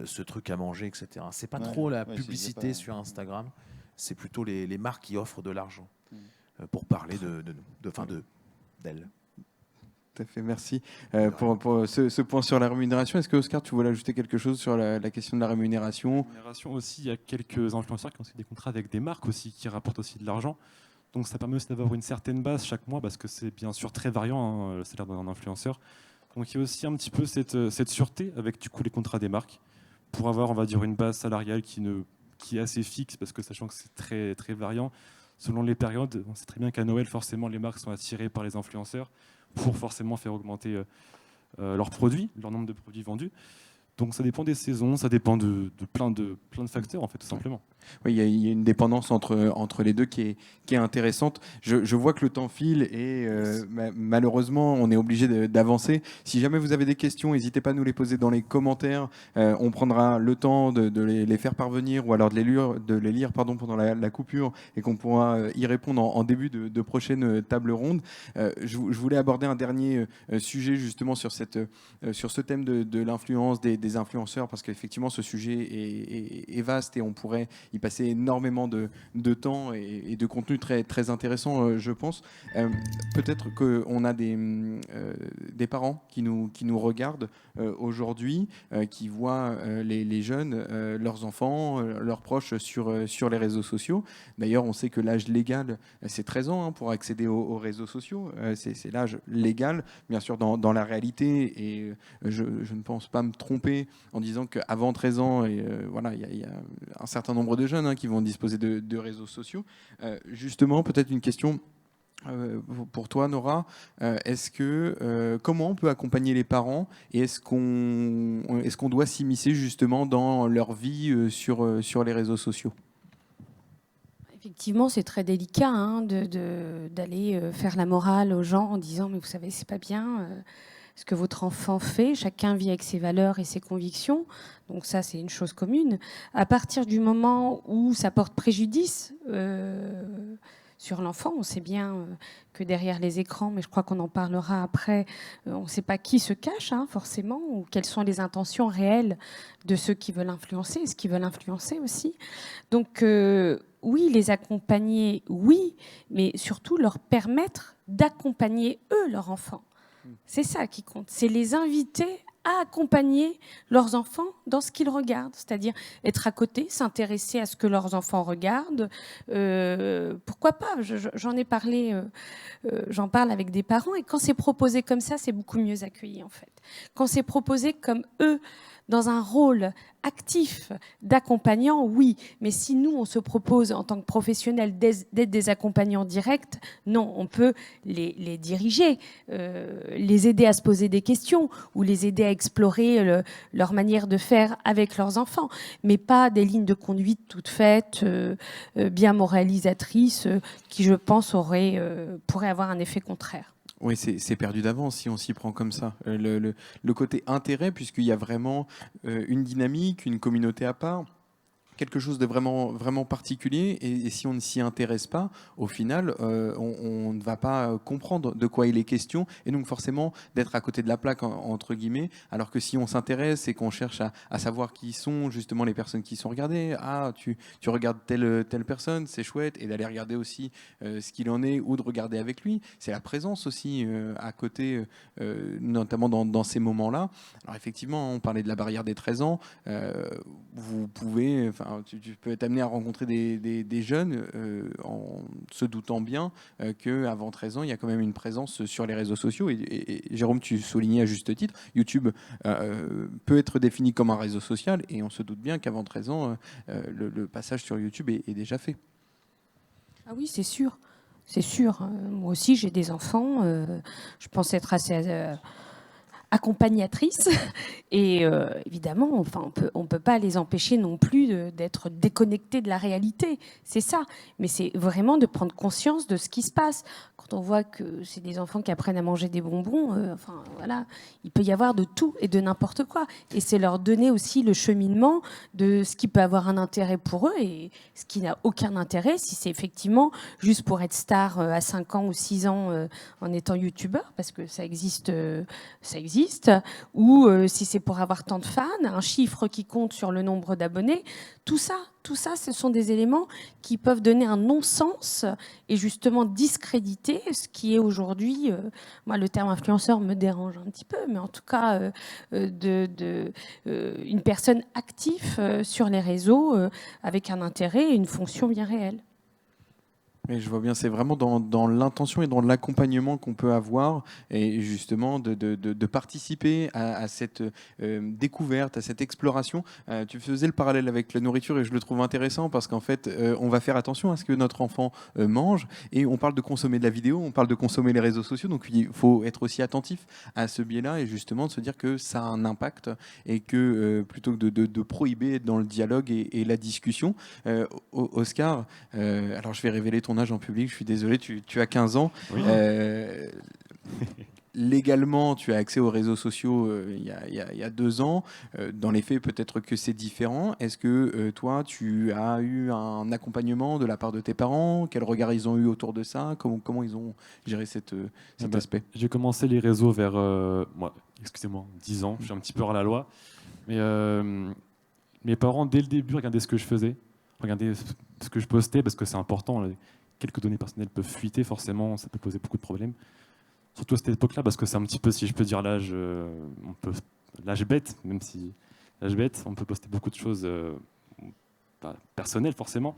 ce truc à manger, etc. C'est pas Ouais, trop la ouais, publicité pas- sur Instagram, c'est plutôt les marques qui offrent de l'argent pour parler d'elles. Tout à fait, merci pour ce point sur la rémunération. Est-ce que Oscar, tu voulais ajouter quelque chose sur la question de la rémunération? Rémunération aussi, il y a quelques influenceurs qui ont aussi des contrats avec des marques aussi qui rapportent aussi de l'argent. Donc ça permet aussi d'avoir une certaine base chaque mois parce que c'est bien sûr très variant le salaire d'un influenceur. Donc il y a aussi un petit peu cette sûreté avec du coup les contrats des marques pour avoir, on va dire, une base salariale qui est assez fixe parce que sachant que c'est très, très variant selon les périodes. On sait très bien qu'à Noël, forcément, les marques sont attirées par les influenceurs pour forcément faire augmenter leurs produits, leur nombre de produits vendus. Donc ça dépend des saisons, ça dépend de plein de facteurs en fait, tout simplement. Oui, il y a une dépendance entre les deux qui est intéressante. Je vois que le temps file et malheureusement, on est obligé d'avancer. Si jamais vous avez des questions, n'hésitez pas à nous les poser dans les commentaires. On prendra le temps de les faire parvenir ou alors de les lire pendant la coupure et qu'on pourra y répondre en début de prochaine table ronde. Je voulais aborder un dernier sujet justement sur ce thème de l'influence des influenceurs parce qu'effectivement, ce sujet est vaste et on pourrait y passer énormément de temps et de contenu très, très intéressant, je pense. Peut-être qu'on a des parents qui nous regardent aujourd'hui, qui voient les jeunes, leurs enfants, leurs proches sur les réseaux sociaux. D'ailleurs, on sait que l'âge légal, c'est 13 ans pour accéder aux réseaux sociaux. C'est l'âge légal, bien sûr, dans la réalité. Et je ne pense pas me tromper en disant qu'avant 13 ans, voilà, il y a un certain nombre de jeunes qui vont disposer de réseaux sociaux. Justement, peut-être une question pour toi, Nora. Comment on peut accompagner les parents et est-ce qu'on doit s'immiscer justement dans leur vie sur les réseaux sociaux? Effectivement, c'est très délicat d'aller faire la morale aux gens en disant mais vous savez, c'est pas bien ce que votre enfant fait. Chacun vit avec ses valeurs et ses convictions. Donc ça, c'est une chose commune. À partir du moment où ça porte préjudice sur l'enfant, on sait bien que derrière les écrans, mais je crois qu'on en parlera après, on ne sait pas qui se cache forcément, ou quelles sont les intentions réelles de ceux qui veulent influencer, ce qu'ils veulent influencer aussi. Donc oui, les accompagner, oui, mais surtout leur permettre d'accompagner eux leurs enfants. C'est ça qui compte, c'est les inviter à accompagner leurs enfants dans ce qu'ils regardent, c'est-à-dire être à côté, s'intéresser à ce que leurs enfants regardent. Pourquoi pas, j'en ai parlé, j'en parle avec des parents, et quand c'est proposé comme ça, c'est beaucoup mieux accueilli en fait. Quand c'est proposé comme eux, dans un rôle actif d'accompagnant, oui. Mais si nous, on se propose en tant que professionnels d'être des accompagnants directs, non, on peut les diriger, les aider à se poser des questions ou les aider à explorer leur manière de faire avec leurs enfants, mais pas des lignes de conduite toutes faites, bien moralisatrices, qui, je pense, pourraient avoir un effet contraire. Oui, c'est perdu d'avance si on s'y prend comme ça. Le côté intérêt, puisqu'il y a vraiment une dynamique, une communauté à part, quelque chose de vraiment, vraiment particulier, et si on ne s'y intéresse pas, au final, on ne va pas comprendre de quoi il est question, et donc forcément d'être à côté de la plaque, entre guillemets, alors que si on s'intéresse et qu'on cherche à savoir qui sont justement les personnes qui sont regardées, tu regardes telle personne, c'est chouette, et d'aller regarder aussi ce qu'il en est, ou de regarder avec lui, c'est la présence aussi à côté, notamment dans ces moments-là. Alors effectivement, on parlait de la barrière des 13 ans, vous pouvez... Tu peux être amené à rencontrer des jeunes en se doutant bien qu'avant 13 ans, il y a quand même une présence sur les réseaux sociaux. Et Jérôme, tu soulignais à juste titre, YouTube peut être défini comme un réseau social, et on se doute bien qu'avant 13 ans, le passage sur YouTube est déjà fait. Ah oui, c'est sûr. C'est sûr. Moi aussi, j'ai des enfants. Je pense être assez... accompagnatrice, et évidemment, enfin, on peut pas les empêcher non plus d'être déconnectés de la réalité, c'est ça, mais c'est vraiment de prendre conscience de ce qui se passe. Quand on voit que c'est des enfants qui apprennent à manger des bonbons, enfin voilà, il peut y avoir de tout et de n'importe quoi, et c'est leur donner aussi le cheminement de ce qui peut avoir un intérêt pour eux et ce qui n'a aucun intérêt, si c'est effectivement juste pour être star à 5 ans ou 6 ans en étant youtubeur, parce que ça existe, ou si c'est pour avoir tant de fans, un chiffre qui compte sur le nombre d'abonnés. Tout ça, ce sont des éléments qui peuvent donner un non-sens et justement discréditer ce qui est aujourd'hui, moi le terme influenceur me dérange un petit peu, mais en tout cas une personne active sur les réseaux avec un intérêt et une fonction bien réelle. Mais je vois bien, c'est vraiment dans l'intention et dans l'accompagnement qu'on peut avoir, et justement de participer à cette découverte, à cette exploration. Tu faisais le parallèle avec la nourriture, et je le trouve intéressant parce qu'en fait, on va faire attention à ce que notre enfant mange, et on parle de consommer de la vidéo, on parle de consommer les réseaux sociaux, donc il faut être aussi attentif à ce biais-là, et justement de se dire que ça a un impact, et que plutôt que de prohiber, être dans le dialogue et la discussion. Oscar, alors je vais révéler ton âge en public, je suis désolé, tu as 15 ans. Oui. Légalement, tu as accès aux réseaux sociaux il y a 2 ans. Dans les faits, peut-être que c'est différent. Est-ce que toi, tu as eu un accompagnement de la part de tes parents? Quel regard ils ont eu autour de ça? Comment ils ont géré cet aspect? J'ai commencé les réseaux vers, excusez-moi, 10 ans. Je suis un petit peu hors la loi. Mais mes parents, dès le début, regardaient ce que je faisais, regardaient ce que je postais, parce que c'est important. Quelques données personnelles peuvent fuiter, forcément, ça peut poser beaucoup de problèmes. Surtout à cette époque-là, parce que c'est un petit peu, si je peux dire l'âge, l'âge bête, même si l'âge bête, on peut poster beaucoup de choses pas personnelles, forcément.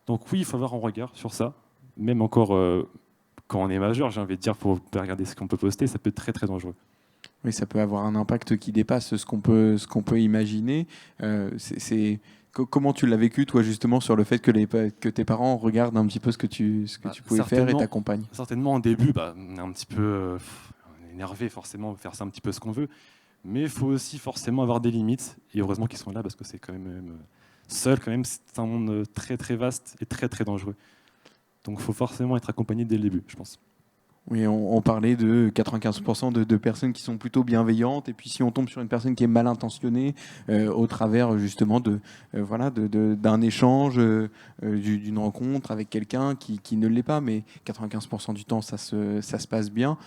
Donc oui, il faut avoir un regard sur ça. Même encore quand on est majeur, j'ai envie de dire, il faut regarder ce qu'on peut poster, ça peut être très très dangereux. Oui, ça peut avoir un impact qui dépasse ce qu'on peut imaginer. Comment tu l'as vécu, toi, justement, sur le fait que tes parents regardent un petit peu ce que tu pouvais faire et t'accompagnent? Certainement, au début, on est un petit peu énervé, forcément, faire ça un petit peu ce qu'on veut. Mais il faut aussi forcément avoir des limites. Et heureusement qu'ils sont là, parce que c'est quand même seul, quand même, c'est un monde très très vaste et très très dangereux. Donc il faut forcément être accompagné dès le début, je pense. Oui, on parlait de 95% de personnes qui sont plutôt bienveillantes, et puis si on tombe sur une personne qui est mal intentionnée au travers justement d'un échange, d'une rencontre avec quelqu'un qui ne l'est pas, mais 95% du temps ça se passe bien,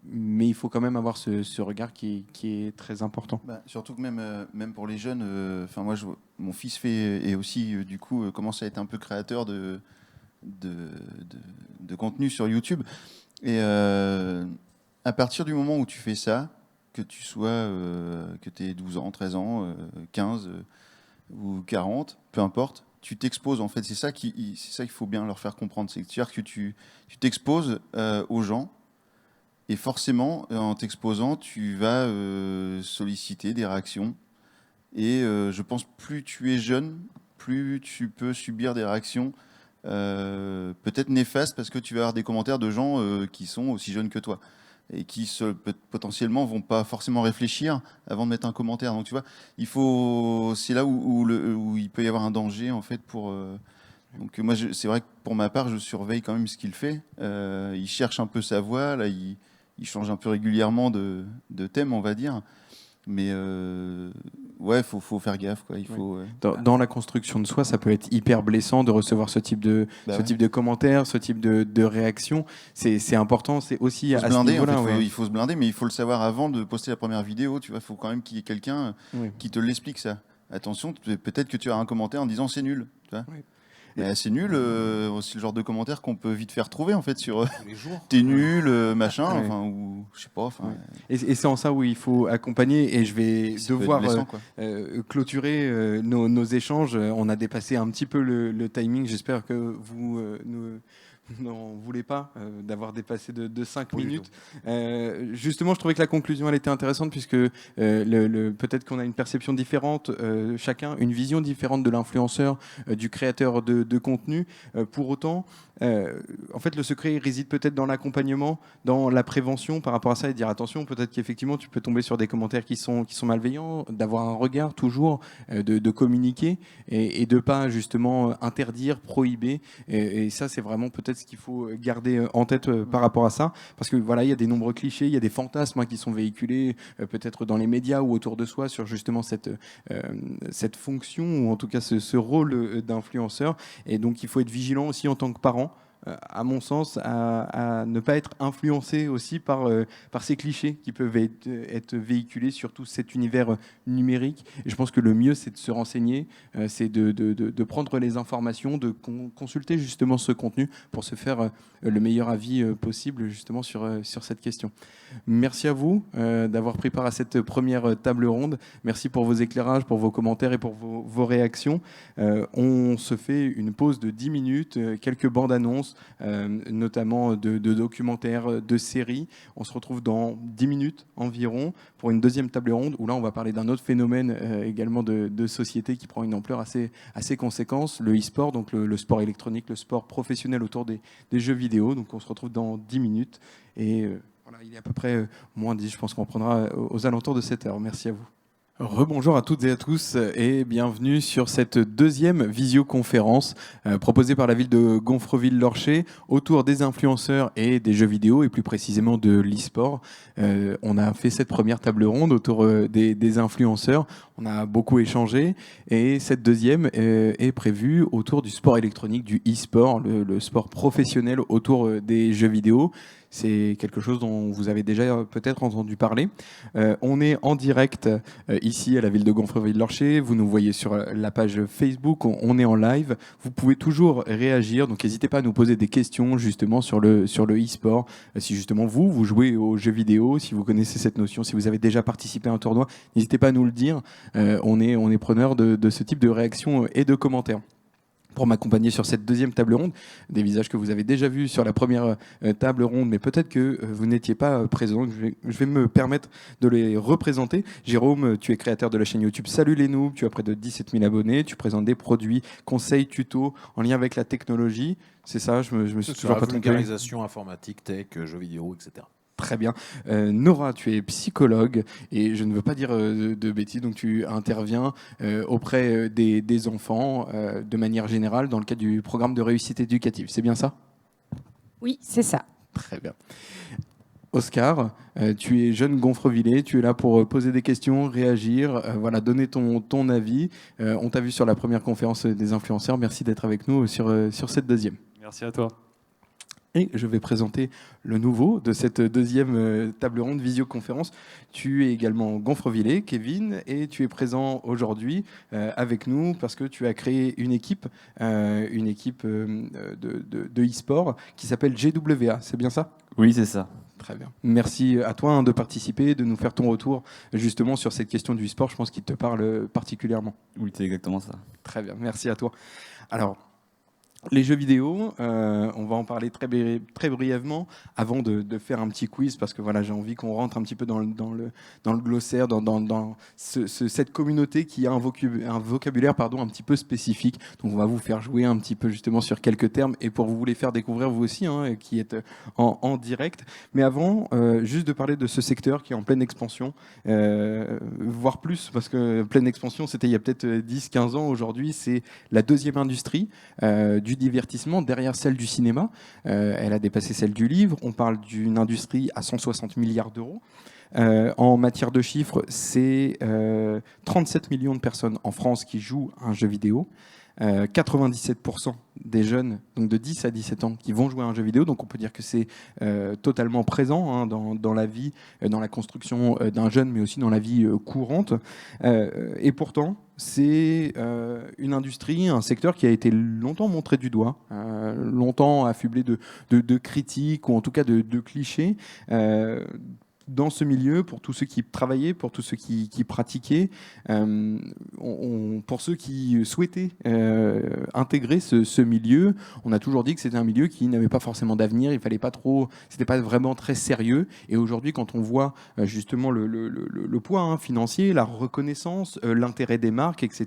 mais il faut quand même avoir ce regard qui est très important. Surtout que même pour les jeunes, moi mon fils fait et aussi du coup commence à être un peu créateur de contenu sur YouTube. Et à partir du moment où tu fais ça, que tu sois, que tu aies 12 ans, 13 ans, 15 ou 40, peu importe, tu t'exposes. En fait, c'est ça qu'il faut bien leur faire comprendre. C'est-à-dire que tu t'exposes aux gens. Et forcément, en t'exposant, tu vas solliciter des réactions. Et je pense plus tu es jeune, plus tu peux subir des réactions peut-être néfastes, parce que tu vas avoir des commentaires de gens qui sont aussi jeunes que toi et qui potentiellement vont pas forcément réfléchir avant de mettre un commentaire. Donc tu vois, c'est là où il peut y avoir un danger en fait pour. Donc moi, c'est vrai que pour ma part, je surveille quand même ce qu'il fait. Il cherche un peu sa voix, là, il change un peu régulièrement de thème, on va dire. Mais ouais, faut faire gaffe, quoi. Dans la construction de soi, ça peut être hyper blessant de recevoir ce type de commentaires, ce type de réactions. C'est important, c'est aussi à ce niveau-là. Il faut se blinder, mais il faut le savoir avant de poster la première vidéo. Tu vois, il faut quand même qu'il y ait quelqu'un qui te l'explique, ça. Attention, peut-être que tu as un commentaire en disant c'est nul. Tu vois. C'est nul, c'est le genre de commentaire qu'on peut vite faire trouver en fait sur t'es nul, machin, enfin, ou je sais pas. Et c'est en ça où il faut accompagner, et je vais devoir clôturer nos échanges. On a dépassé un petit peu le timing. J'espère que vous n'en voulez pas d'avoir dépassé de 5 minutes. Justement, je trouvais que la conclusion elle était intéressante, puisque peut-être qu'on a une perception différente, chacun, une vision différente de l'influenceur, du créateur de contenu. Pour autant, en fait, le secret réside peut-être dans l'accompagnement, dans la prévention par rapport à ça, et dire attention, peut-être qu'effectivement tu peux tomber sur des commentaires qui sont malveillants, d'avoir un regard toujours, de communiquer et de pas justement interdire, prohiber. Et ça, c'est vraiment peut-être ce qu'il faut garder en tête par rapport à ça, parce que voilà, il y a des nombreux clichés, il y a des fantasmes qui sont véhiculés peut-être dans les médias ou autour de soi sur justement cette fonction, ou en tout cas ce rôle d'influenceur. Et donc il faut être vigilant aussi en tant que parent, à mon sens, à ne pas être influencé aussi par ces clichés qui peuvent être véhiculés sur tout cet univers numérique. Et je pense que le mieux, c'est de se renseigner, c'est de prendre les informations, de consulter justement ce contenu pour se faire le meilleur avis possible justement sur cette question. Merci à vous d'avoir pris part à cette première table ronde. Merci pour vos éclairages, pour vos commentaires et pour vos réactions. On se fait une pause de 10 minutes, quelques bandes annonces, notamment de documentaires, de séries. On se retrouve dans 10 minutes environ pour une deuxième table ronde, où là on va parler d'un autre phénomène également de société qui prend une ampleur assez conséquente, le e-sport, donc le sport électronique, le sport professionnel autour des jeux vidéo. Donc on se retrouve dans 10 minutes et voilà, il est à peu près moins 10, je pense qu'on prendra aux alentours de 7 heures. Merci à vous. Rebonjour à toutes et à tous et bienvenue sur cette deuxième visioconférence proposée par la ville de Gonfreville-Lorcher autour des influenceurs et des jeux vidéo, et plus précisément de l'e-sport. On a fait cette première table ronde autour des influenceurs, on a beaucoup échangé, et cette deuxième est prévue autour du sport électronique, du e-sport, le sport professionnel autour des jeux vidéo. C'est quelque chose dont vous avez déjà peut-être entendu parler. On est en direct ici à la ville de Gonfreville-Lorcher. Vous nous voyez sur la page Facebook. On est en live. Vous pouvez toujours réagir. Donc n'hésitez pas à nous poser des questions justement sur le e-sport. Si justement vous jouez aux jeux vidéo, si vous connaissez cette notion, si vous avez déjà participé à un tournoi, n'hésitez pas à nous le dire. On est preneur de ce type de réactions et de commentaires. Pour m'accompagner sur cette deuxième table ronde, des visages que vous avez déjà vus sur la première table ronde, mais peut-être que vous n'étiez pas présent. Je vais me permettre de les représenter. Jérôme, tu es créateur de la chaîne YouTube Salut les Noobs, tu as près de 17 000 abonnés, tu présentes des produits, conseils, tutos en lien avec la technologie. C'est ça, je me suis toujours pas trompé. Vulgarisation informatique, tech, jeux vidéo, etc. Très bien. Nora, tu es psychologue et je ne veux pas dire de bêtises, donc tu interviens auprès des enfants de manière générale dans le cadre du programme de réussite éducative. C'est bien ça ? Oui, c'est ça. Très bien. Oscar, tu es jeune Gonfrevillais, tu es là pour poser des questions, réagir, voilà, donner ton avis. On t'a vu sur la première conférence des influenceurs. Merci d'être avec nous sur cette deuxième. Merci à toi. Et je vais présenter le nouveau de cette deuxième table ronde visioconférence. Tu es également Gonfrevillers, Kevin, et tu es présent aujourd'hui avec nous parce que tu as créé une équipe de e-sport qui s'appelle GWA. C'est bien ça ? Oui, c'est ça. Très bien. Merci à toi de participer, de nous faire ton retour justement sur cette question du e-sport. Je pense qu'il te parle particulièrement. Oui, c'est exactement ça. Très bien, merci à toi. Alors, les jeux vidéo, on va en parler très brièvement avant de faire un petit quiz parce que voilà, j'ai envie qu'on rentre un petit peu dans le glossaire, dans cette communauté qui a un vocabulaire un petit peu spécifique. Donc on va vous faire jouer un petit peu justement sur quelques termes et pour vous les faire découvrir vous aussi, qui êtes en direct. Mais avant, juste de parler de ce secteur qui est en pleine expansion, voire plus parce que pleine expansion, c'était il y a peut-être 10-15 ans. Aujourd'hui, c'est la deuxième industrie du divertissement derrière celle du cinéma. Elle a dépassé celle du livre. On parle d'une industrie à 160 milliards d'euros. En matière de chiffres, c'est 37 millions de personnes en France qui jouent à un jeu vidéo. 97% des jeunes, donc de 10 à 17 ans, qui vont jouer à un jeu vidéo. Donc on peut dire que c'est totalement présent dans la vie, dans la construction d'un jeune, mais aussi dans la vie courante. Et pourtant, c'est une industrie, un secteur qui a été longtemps montré du doigt, longtemps affublé de critiques, ou en tout cas de clichés. Dans ce milieu, pour tous ceux qui travaillaient, pour tous ceux qui pratiquaient, pour ceux qui souhaitaient intégrer ce milieu, on a toujours dit que c'était un milieu qui n'avait pas forcément d'avenir, il fallait pas trop, c'était pas vraiment très sérieux. Et aujourd'hui, quand on voit justement le poids financier, la reconnaissance, l'intérêt des marques, etc.,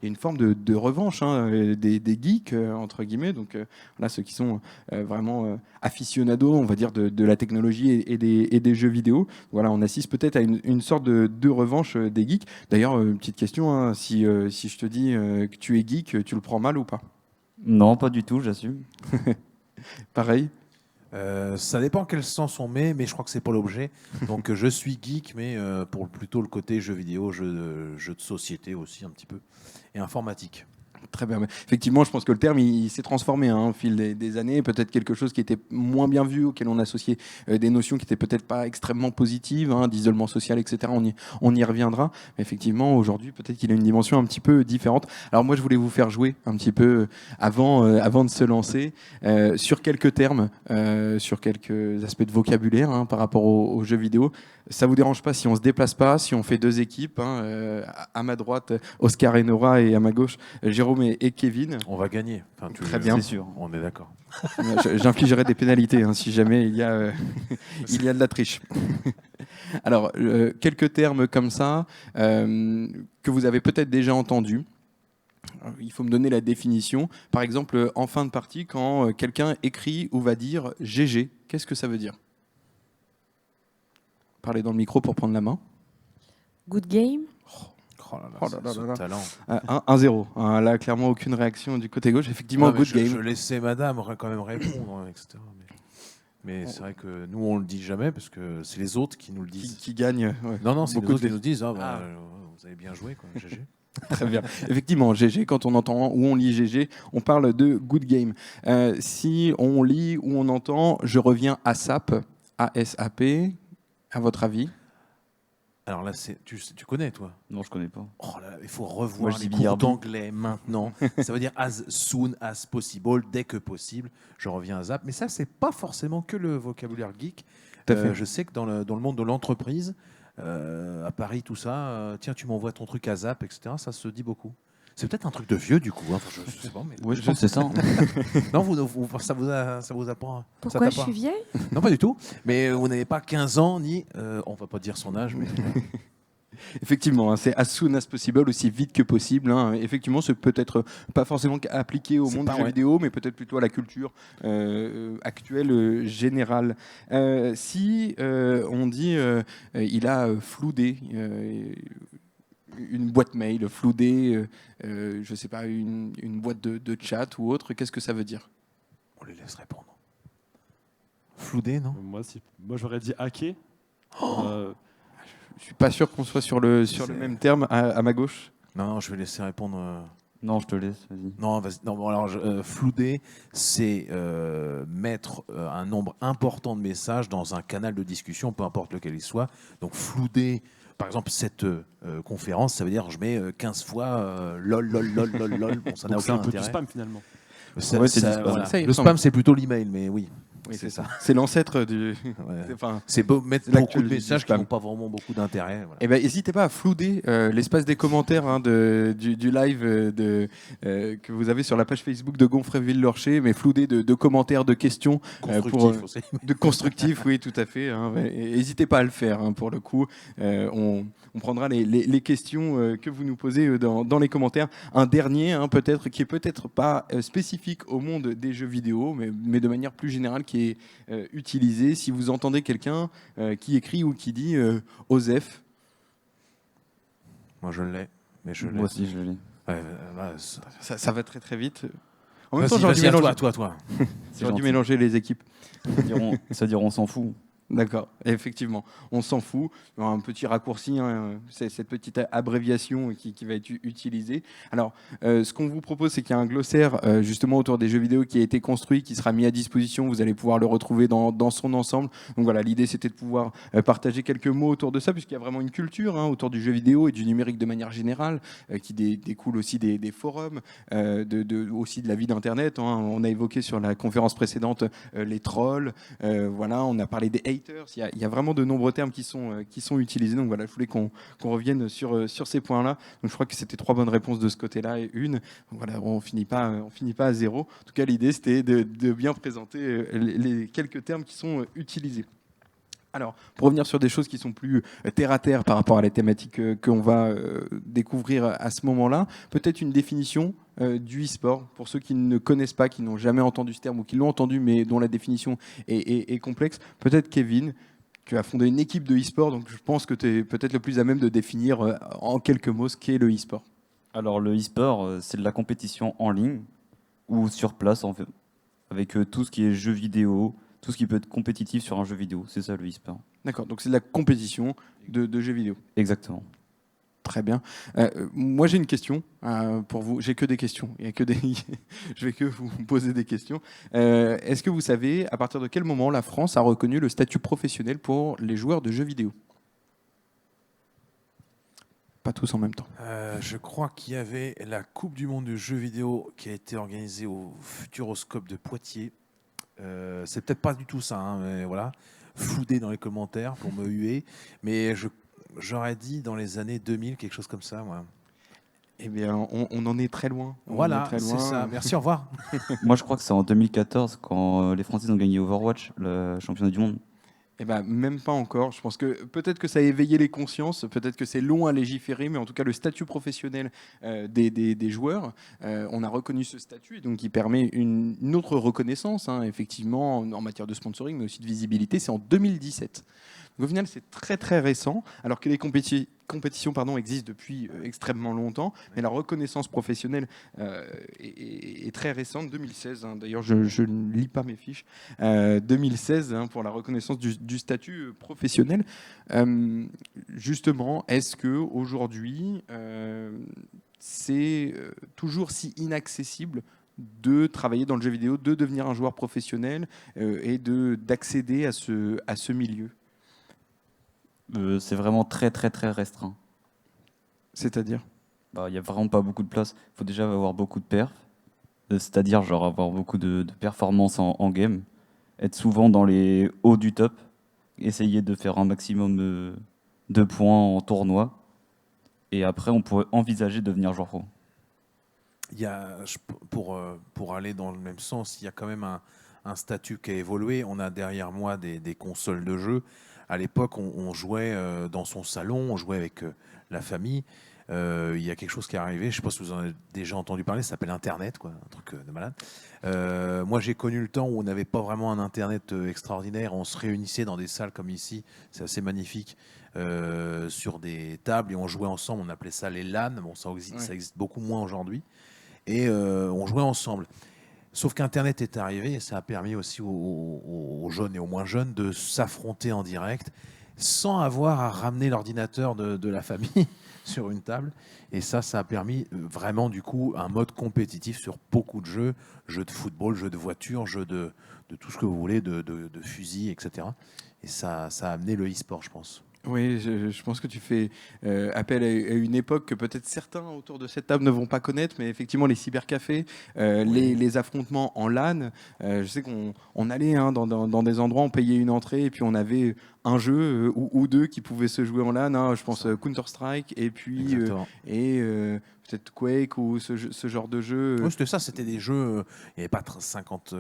il y a une forme de revanche des geeks, entre guillemets, donc là, ceux qui sont vraiment aficionados, on va dire, de la technologie et des jeux vidéo. Voilà, on assiste peut-être à une sorte de revanche des geeks. D'ailleurs, petite question, si je te dis que tu es geek, tu le prends mal ou pas ? Non, pas du tout, j'assume. Pareil ? Ça dépend quel sens on met, mais je crois que c'est pas l'objet. Donc je suis geek, mais pour plutôt le côté jeux vidéo, jeux de société aussi un petit peu, et informatique. Très bien. Effectivement, je pense que le terme il s'est transformé au fil des années. Peut-être quelque chose qui était moins bien vu, auquel on associait des notions qui n'étaient peut-être pas extrêmement positives, d'isolement social, etc. On y reviendra. Mais effectivement, aujourd'hui, peut-être qu'il a une dimension un petit peu différente. Alors moi, je voulais vous faire jouer un petit peu avant de se lancer sur quelques termes, sur quelques aspects de vocabulaire par rapport aux jeux vidéo. Ça vous dérange pas si on se déplace pas, si on fait deux équipes, à ma droite Oscar et Nora et à ma gauche Jérôme et Kevin. On va gagner. Très bien. C'est sûr. On est d'accord. J'infligerai des pénalités si jamais il y a de la triche. Alors, quelques termes comme ça que vous avez peut-être déjà entendus. Il faut me donner la définition. Par exemple, en fin de partie, quand quelqu'un écrit ou va dire GG, qu'est-ce que ça veut dire ? Parlez dans le micro pour prendre la main. Good game. Oh là là, ce talent. 1-0. Là, clairement, aucune réaction du côté gauche. Effectivement, good game. Je laissais madame quand même répondre, etc. Mais c'est vrai que nous, on le dit jamais parce que c'est les autres qui nous le disent. Qui gagnent. Ouais. Non, c'est les autres qui de... nous disent vous avez bien joué, quoi, GG. Très bien. Effectivement, GG, quand on entend ou on lit GG, on parle de good game. Si on lit ou on entend, je reviens ASAP, A-S-A-P, à votre avis ? Alors là, tu connais, toi ? Non, je connais pas. Oh là là, il faut revoir Moi, je les dis cours BRB. d'anglais maintenant. Ça veut dire as soon as possible, dès que possible. Je reviens à ZAP. Mais ça, c'est pas forcément que le vocabulaire geek. Tout à fait. Je sais que dans le monde de l'entreprise, à Paris, tout ça, tiens, tu m'envoies ton truc à ZAP, etc. Ça se dit beaucoup. C'est peut-être un truc de vieux, du coup. Je sais pas, mais... Oui, je pense que c'est ça. Non, ça vous apprend. Pourquoi je suis vieille ? Non, pas du tout. Mais vous n'avez pas 15 ans, ni... on va pas dire son âge, mais... Effectivement, c'est as soon as possible, aussi vite que possible. Effectivement, c'est peut-être pas forcément appliqué au monde du jeu vidéo, mais peut-être plutôt à la culture actuelle générale. Si on dit il a floudé une boîte mail, floudé, je sais pas, une boîte de chat ou autre, qu'est-ce que ça veut dire ? On les laisse répondre. Floudé, non ? Moi, j'aurais dit hacker. Je suis pas sûr qu'on soit sur le même terme à ma gauche. Non, je vais laisser répondre. Non, je te laisse, vas-y. Non, vas-y. Non, bon, alors, flouder, c'est mettre un nombre important de messages dans un canal de discussion, peu importe lequel il soit. Donc, flouder, par exemple, cette conférence, ça veut dire je mets 15 fois lol, lol, lol, lol, lol. Bon, ça n'a Donc c'est aucun un peu du intérêt. spam finalement. Ouais, c'est du spam. Voilà. Ça y Le ressemble. spam, c'est plutôt l'email, mais oui. Oui, c'est ça. C'est l'ancêtre du. Ouais. Enfin, C'est beau mettre C'est beaucoup l'actuel de du messages qui spam. n'ont pas vraiment beaucoup d'intérêt. Voilà. eh ben, n'hésitez pas à flouder l'espace des commentaires du live que vous avez sur la page Facebook de Gonfreville-Lorcher, mais flouder de commentaires, de questions, Constructif aussi. de constructifs, oui, tout à fait. N'hésitez pas à le faire, pour le coup. On prendra les questions que vous nous posez dans les commentaires. Un dernier, peut-être, qui est peut-être pas spécifique au monde des jeux vidéo, mais de manière plus générale, qui est utilisé. Si vous entendez quelqu'un qui écrit ou qui dit Osef, Moi, je l'ai. Mais je l'ai. Moi aussi, je l'ai. Ouais, voilà, ça va très très vite. En même temps, Vas-y, j'aurais dû vas-y, à mélanger, toi. j'aurais dû gentil. mélanger les équipes. Ça diront, on s'en fout. D'accord, effectivement, on s'en fout. Il y aura un petit raccourci, c'est cette petite abréviation qui va être utilisée. Alors, ce qu'on vous propose, c'est qu'il y a un glossaire justement autour des jeux vidéo qui a été construit, qui sera mis à disposition. Vous allez pouvoir le retrouver dans son ensemble. Donc voilà, l'idée, c'était de pouvoir partager quelques mots autour de ça, puisqu'il y a vraiment une culture autour du jeu vidéo et du numérique de manière générale, qui découle aussi des forums, aussi de la vie d'Internet. On a évoqué sur la conférence précédente les trolls. Voilà, on a parlé des haters. Il y a vraiment de nombreux termes qui sont utilisés. Donc voilà, je voulais qu'on revienne sur ces points-là. Donc je crois que c'était 3 bonnes réponses de ce côté-là et une. Donc voilà, on finit pas à zéro. En tout cas, l'idée c'était de bien présenter les quelques termes qui sont utilisés. Alors, pour revenir sur des choses qui sont plus terre à terre par rapport à la thématique qu'on va découvrir à ce moment-là, peut-être une définition du e-sport pour ceux qui ne connaissent pas, qui n'ont jamais entendu ce terme ou qui l'ont entendu mais dont la définition est complexe. Peut-être Kevin, tu as fondé une équipe de e-sport, donc je pense que tu es peut-être le plus à même de définir en quelques mots ce qu'est le e-sport. Alors, le e-sport, c'est de la compétition en ligne ou sur place, en fait, avec tout ce qui est jeux vidéo, tout ce qui peut être compétitif sur un jeu vidéo. C'est ça, le e-sport. D'accord, donc c'est de la compétition de jeux vidéo. Exactement. Très bien. Moi, j'ai une question pour vous. J'ai que des questions. Il y a que des... Je vais que vous poser des questions. Est-ce que vous savez à partir de quel moment la France a reconnu le statut professionnel pour les joueurs de jeux vidéo? Pas tous en même temps. Je crois qu'il y avait la Coupe du Monde de jeux vidéo qui a été organisée au Futuroscope de Poitiers. C'est peut-être pas du tout ça, mais voilà. Floudé dans les commentaires pour me huer. Mais j'aurais dit dans les années 2000, quelque chose comme ça, moi. Eh bien, on en est très loin. Voilà, c'est ça. Merci, au revoir. Moi, je crois que c'est en 2014 quand les Français ont gagné Overwatch, le championnat du monde. Eh ben, même pas encore. Je pense que peut-être que ça a éveillé les consciences, peut-être que c'est long à légiférer, mais en tout cas, le statut professionnel des joueurs, on a reconnu ce statut, et donc qui permet une autre reconnaissance, effectivement, en matière de sponsoring, mais aussi de visibilité. C'est en 2017. Donc, au final, c'est très très récent, alors que les compétitions existent depuis extrêmement longtemps, mais la reconnaissance professionnelle est très récente, 2016. D'ailleurs, je ne lis pas mes fiches. 2016 pour la reconnaissance du statut professionnel. Justement, est-ce que aujourd'hui c'est toujours si inaccessible de travailler dans le jeu vidéo, de devenir un joueur professionnel et d'accéder à ce milieu? C'est vraiment très très très restreint. C'est-à-dire? Il n'y a vraiment pas beaucoup de place. Il faut déjà avoir beaucoup de perfs, c'est-à-dire genre avoir beaucoup de performances en game, être souvent dans les hauts du top, essayer de faire un maximum de points en tournoi, et après on pourrait envisager de devenir joueur pro. Il y a, pour aller dans le même sens, il y a quand même un statut qui a évolué. On a derrière moi des consoles de jeux. À l'époque, on jouait dans son salon, on jouait avec la famille. Il y a quelque chose qui est arrivé, je ne sais pas si vous en avez déjà entendu parler, ça s'appelle Internet, quoi, un truc de malade. Moi, j'ai connu le temps où on n'avait pas vraiment un Internet extraordinaire. On se réunissait dans des salles comme ici, c'est assez magnifique, sur des tables et on jouait ensemble. On appelait ça les LAN. Bon, ça existe beaucoup moins aujourd'hui. Et on jouait ensemble. Sauf qu'Internet est arrivé et ça a permis aussi aux jeunes et aux moins jeunes de s'affronter en direct. sans avoir à ramener l'ordinateur de la famille sur une table. Et ça a permis vraiment du coup un mode compétitif sur beaucoup de jeux, jeux de football, jeux de voiture, jeux de tout ce que vous voulez, de fusils, etc. Et ça a amené le e-sport, je pense. Oui, je pense que tu fais appel à une époque que peut-être certains autour de cette table ne vont pas connaître, mais effectivement les cybercafés, les affrontements en LAN. Je sais qu'on allait dans des endroits, on payait une entrée et puis on avait un jeu ou deux qui pouvaient se jouer en LAN. Hein, je pense Counter-Strike et puis peut-être Quake ou ce genre de jeu. Oui, c'était ça, c'était des jeux, il n'y avait pas 50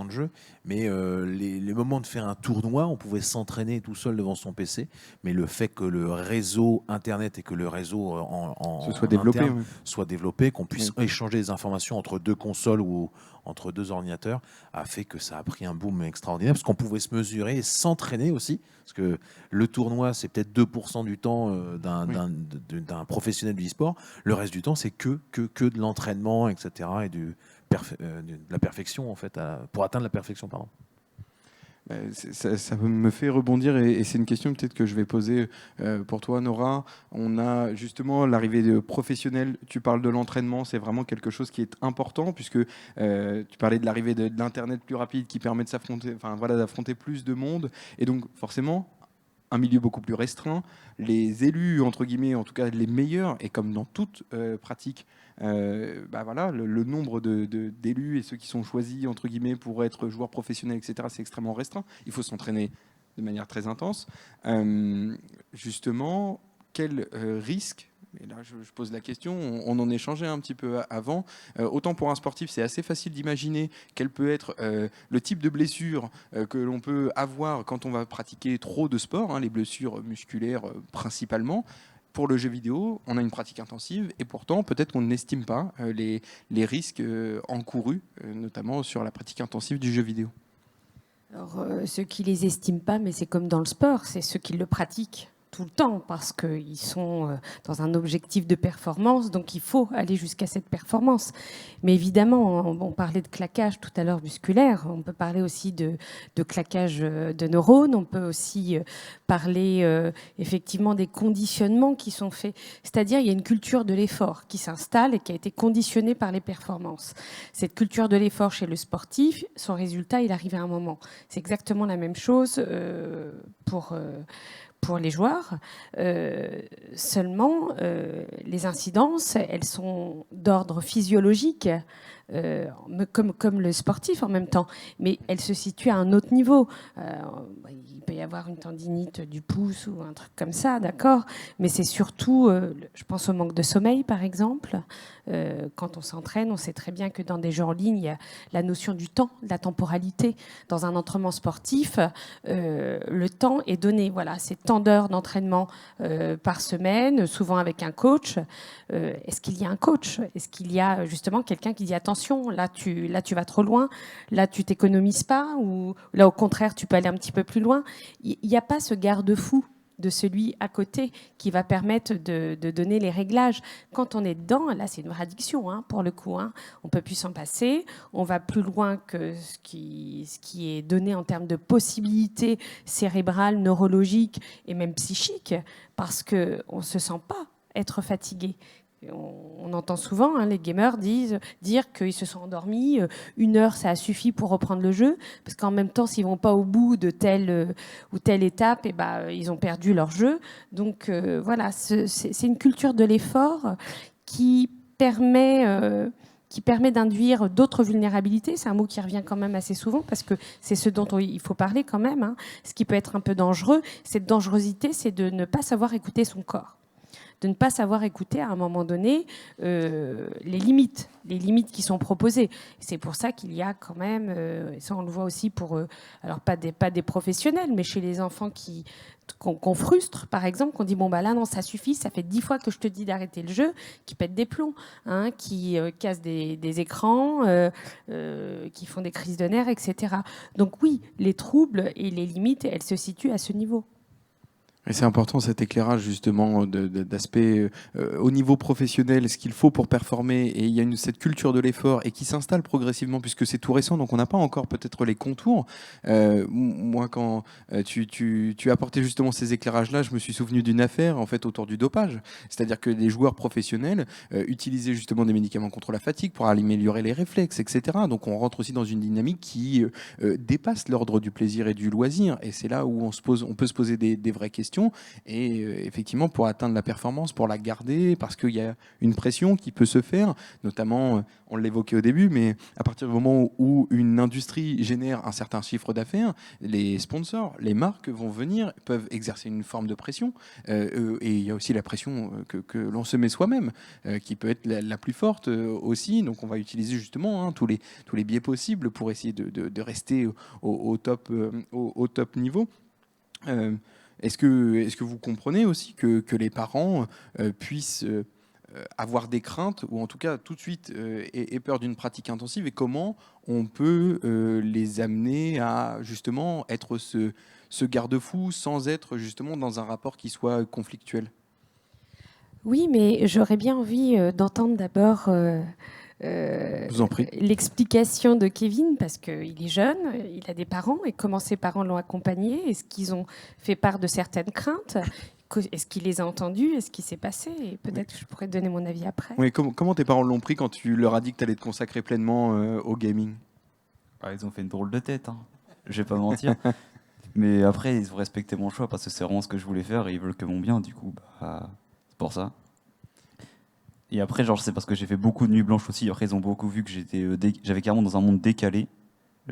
jeux, mais les moments de faire un tournoi, on pouvait s'entraîner tout seul devant son PC, mais le fait que le réseau Internet et que le réseau soit développé, interne soit développé, qu'on puisse échanger des informations entre deux consoles ou entre deux ordinateurs, a fait que ça a pris un boom extraordinaire, parce qu'on pouvait se mesurer et s'entraîner aussi, parce que le tournoi, c'est peut-être 2% du temps d'un professionnel du e-sport, le reste du temps, c'est que de l'entraînement, etc., et de la perfection, en fait, pour atteindre la perfection, pardon. Ça me fait rebondir et c'est une question peut-être que je vais poser pour toi, Nora. On a justement l'arrivée de professionnels. Tu parles de l'entraînement, c'est vraiment quelque chose qui est important puisque tu parlais de l'arrivée de l'Internet plus rapide qui permet de s'affronter, d'affronter plus de monde et donc forcément un milieu beaucoup plus restreint. Les élus, entre guillemets, en tout cas les meilleurs, et comme dans toute pratique, le nombre d'élus et ceux qui sont choisis, entre guillemets, pour être joueurs professionnels, etc., c'est extrêmement restreint. Il faut s'entraîner de manière très intense. Justement, quel risque, et là je pose la question, on en échangeait un petit peu avant, autant pour un sportif c'est assez facile d'imaginer quel peut être le type de blessure que l'on peut avoir quand on va pratiquer trop de sport, les blessures musculaires principalement. Pour le jeu vidéo, on a une pratique intensive et pourtant peut-être qu'on n'estime pas les risques encourus, notamment sur la pratique intensive du jeu vidéo. Alors, ceux qui les estiment pas, mais c'est comme dans le sport, c'est ceux qui le pratiquent tout le temps parce qu'ils sont dans un objectif de performance, donc il faut aller jusqu'à cette performance. Mais évidemment, on parlait de claquage tout à l'heure musculaire, on peut parler aussi de claquage de neurones, on peut aussi parler effectivement des conditionnements qui sont faits. C'est-à-dire il y a une culture de l'effort qui s'installe et qui a été conditionnée par les performances. Cette culture de l'effort chez le sportif, son résultat, il arrive à un moment. C'est exactement la même chose pour les joueurs. Seulement, les incidences, elles sont d'ordre physiologique, comme le sportif en même temps, mais elles se situent à un autre niveau. Il peut y avoir une tendinite du pouce ou un truc comme ça, d'accord, mais c'est surtout, je pense au manque de sommeil, par exemple. Quand on s'entraîne, on sait très bien que dans des jeux en ligne, il y a la notion du temps, de la temporalité. Dans un entraînement sportif, le temps est donné. Voilà, c'est tant d'heures d'entraînement par semaine, souvent avec un coach. Est-ce qu'il y a un coach? Est-ce qu'il y a justement quelqu'un qui dit attention, là tu vas trop loin, là tu t'économises pas, ou là au contraire tu peux aller un petit peu plus loin? Il n'y a pas ce garde-fou de celui à côté qui va permettre de donner les réglages. Quand on est dedans, là c'est une vraie addiction pour le coup. On ne peut plus s'en passer. On va plus loin que ce qui est donné en termes de possibilités cérébrales, neurologiques et même psychiques, parce qu'on ne se sent pas être fatigué. On entend souvent les gamers dire qu'ils se sont endormis, 1 heure ça a suffi pour reprendre le jeu, parce qu'en même temps s'ils vont pas au bout de telle ou telle étape, ils ont perdu leur jeu. Donc voilà, c'est une culture de l'effort qui permet d'induire d'autres vulnérabilités. C'est un mot qui revient quand même assez souvent parce que c'est ce dont il faut parler quand même. Ce qui peut être un peu dangereux, cette dangerosité, c'est de ne pas savoir écouter son corps, de ne pas savoir écouter à un moment donné les limites qui sont proposées. C'est pour ça qu'il y a quand même, et ça on le voit aussi pour, alors pas des professionnels, mais chez les enfants qu'on frustre, par exemple, qu'on dit bon bah là non ça suffit, ça fait 10 fois que je te dis d'arrêter le jeu, qui pètent des plombs, qui cassent des écrans, qui font des crises de nerfs, etc. Donc oui, les troubles et les limites, elles se situent à ce niveau. Et c'est important cet éclairage justement d'aspect au niveau professionnel, ce qu'il faut pour performer. Et il y a cette culture de l'effort et qui s'installe progressivement puisque c'est tout récent, donc on n'a pas encore peut-être les contours. Moi, quand tu as apporté justement ces éclairages-là, je me suis souvenu d'une affaire en fait autour du dopage. C'est-à-dire que les joueurs professionnels utilisaient justement des médicaments contre la fatigue pour améliorer les réflexes, etc. Donc on rentre aussi dans une dynamique qui dépasse l'ordre du plaisir et du loisir. Et c'est là où on peut se poser des vraies questions. Et effectivement, pour atteindre la performance, pour la garder, parce qu'il y a une pression qui peut se faire, notamment, on l'évoquait au début, mais à partir du moment où une industrie génère un certain chiffre d'affaires, les sponsors, les marques vont venir, peuvent exercer une forme de pression. Et il y a aussi la pression que l'on se met soi-même, qui peut être la plus forte aussi. Donc on va utiliser justement tous les biais possibles pour essayer de rester au top niveau. Est-ce que vous comprenez aussi que les parents puissent avoir des craintes, ou en tout cas tout de suite aient peur d'une pratique intensive, et comment on peut les amener à justement être ce garde-fou sans être justement dans un rapport qui soit conflictuel? Oui, mais j'aurais bien envie d'entendre d'abord Je vous en prie. l'explication de Kevin, parce qu'il est jeune, il a des parents, et comment ses parents l'ont accompagné. Est-ce qu'ils ont fait part de certaines craintes? Est-ce qu'il les a entendues? Est-ce qui s'est passé? Et peut-être que je pourrais te donner mon avis après. Oui, comment tes parents l'ont pris quand tu leur as dit que tu allais te consacrer pleinement au gaming? Ah, ils ont fait une drôle de tête, hein. Je vais pas mentir. Mais après, ils ont respecté mon choix parce que c'est vraiment ce que je voulais faire et ils veulent que mon bien, du coup, bah, c'est pour ça. Et après, genre, c'est parce que j'ai fait beaucoup de nuits blanches aussi. Après, ils ont beaucoup vu que j'avais carrément dans un monde décalé.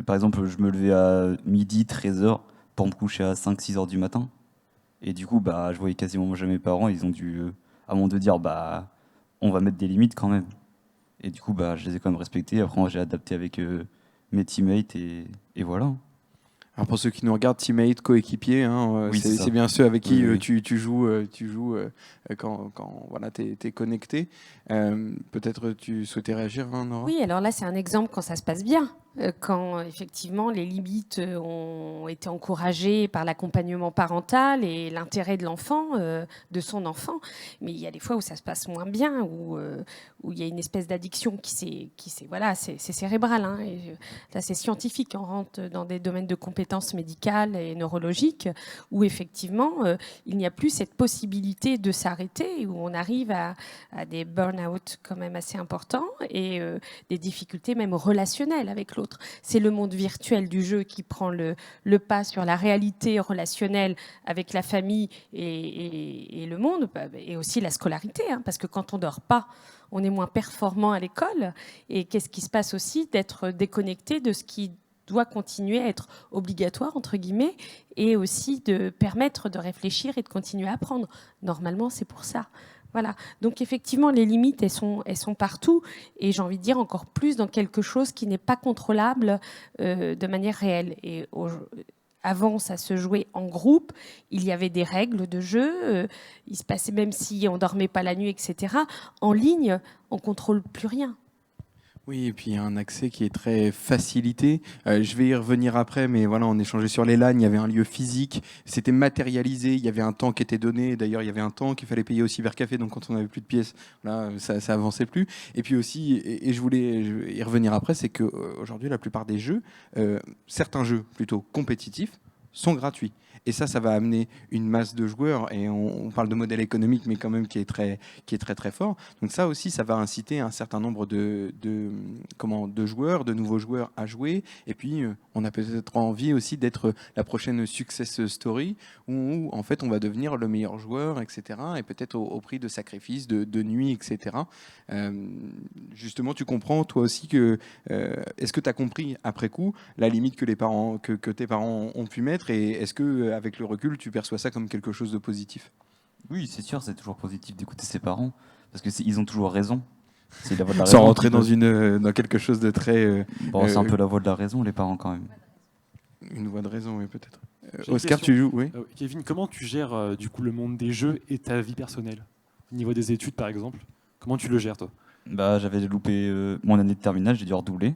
Par exemple, je me levais à midi, 13h pour me coucher à 5-6h du matin. Et du coup, bah, je voyais quasiment jamais mes parents. Ils ont dû, à un moment de dire, bah, on va mettre des limites quand même. Et du coup, bah, je les ai quand même respectés. Après, moi, j'ai adapté avec mes teammates et voilà. Alors pour ceux qui nous regardent, teammates, coéquipiers, Oui, c'est ça. c'est bien ceux avec qui Oui. tu joues quand voilà, tu es connecté. Peut-être tu souhaitais réagir, Nora? Oui, alors là, c'est un exemple quand ça se passe bien, quand effectivement les limites ont été encouragées par l'accompagnement parental et l'intérêt de l'enfant, de son enfant. Mais il y a des fois où ça se passe moins bien, où il y a une espèce d'addiction voilà, c'est cérébral, hein, et là, c'est scientifique. On rentre dans des domaines de compétences médicales et neurologiques où effectivement, il n'y a plus cette possibilité de s'arrêter, où on arrive à des burn-out quand même assez importants et des difficultés même relationnelles avec l'autre. C'est le monde virtuel du jeu qui prend le pas sur la réalité relationnelle avec la famille et le monde, et aussi la scolarité, hein, parce que quand on dort pas, on est moins performant à l'école. Et qu'est-ce qui se passe aussi d'être déconnecté de ce qui doit continuer à être obligatoire, entre guillemets, et aussi de permettre de réfléchir et de continuer à apprendre. Normalement, c'est pour ça. Voilà. Donc effectivement, les limites, elles sont partout, et j'ai envie de dire encore plus dans quelque chose qui n'est pas contrôlable de manière réelle. Et avant, ça se jouait en groupe, il y avait des règles de jeu, il se passait, même si on dormait pas la nuit, etc. En ligne, on contrôle plus rien. Oui, et puis il y a un accès qui est très facilité. Je vais y revenir après, mais voilà, on échangeait sur les LAN, il y avait un lieu physique, c'était matérialisé, il y avait un temps qui était donné. D'ailleurs, il y avait un temps qu'il fallait payer au cybercafé, donc quand on n'avait plus de pièces, voilà, ça avançait plus. Et puis aussi, et je voulais y revenir après, c'est qu'aujourd'hui, la plupart des jeux, certains jeux plutôt compétitifs, sont gratuits. Et ça va amener une masse de joueurs, et on parle de modèle économique, mais quand même qui est très fort. Donc ça aussi, ça va inciter un certain nombre de joueurs, de nouveaux joueurs à jouer. Et puis, on a peut-être envie aussi d'être la prochaine success story, où en fait, on va devenir le meilleur joueur, etc. Et peut-être au prix de sacrifices, de nuits, etc. Justement, tu comprends, toi aussi, que est-ce que tu as compris après coup la limite que tes parents ont pu mettre, et est-ce que avec le recul, tu perçois ça comme quelque chose de positif? Oui, c'est sûr, c'est toujours positif d'écouter ses parents parce que ils ont toujours raison. C'est la voix de la Sans raison rentrer qui peut- dans quelque chose de très... Bon, c'est un peu la voix de la raison, les parents quand même. Une voix de raison, oui, peut-être. J'ai une Oscar, question. tu joues, oui? Kevin, comment tu gères du coup le monde des jeux et ta vie personnelle? Au niveau des études, par exemple, comment tu le gères, toi? Bah, j'avais loupé mon année de terminale, j'ai dû redoubler.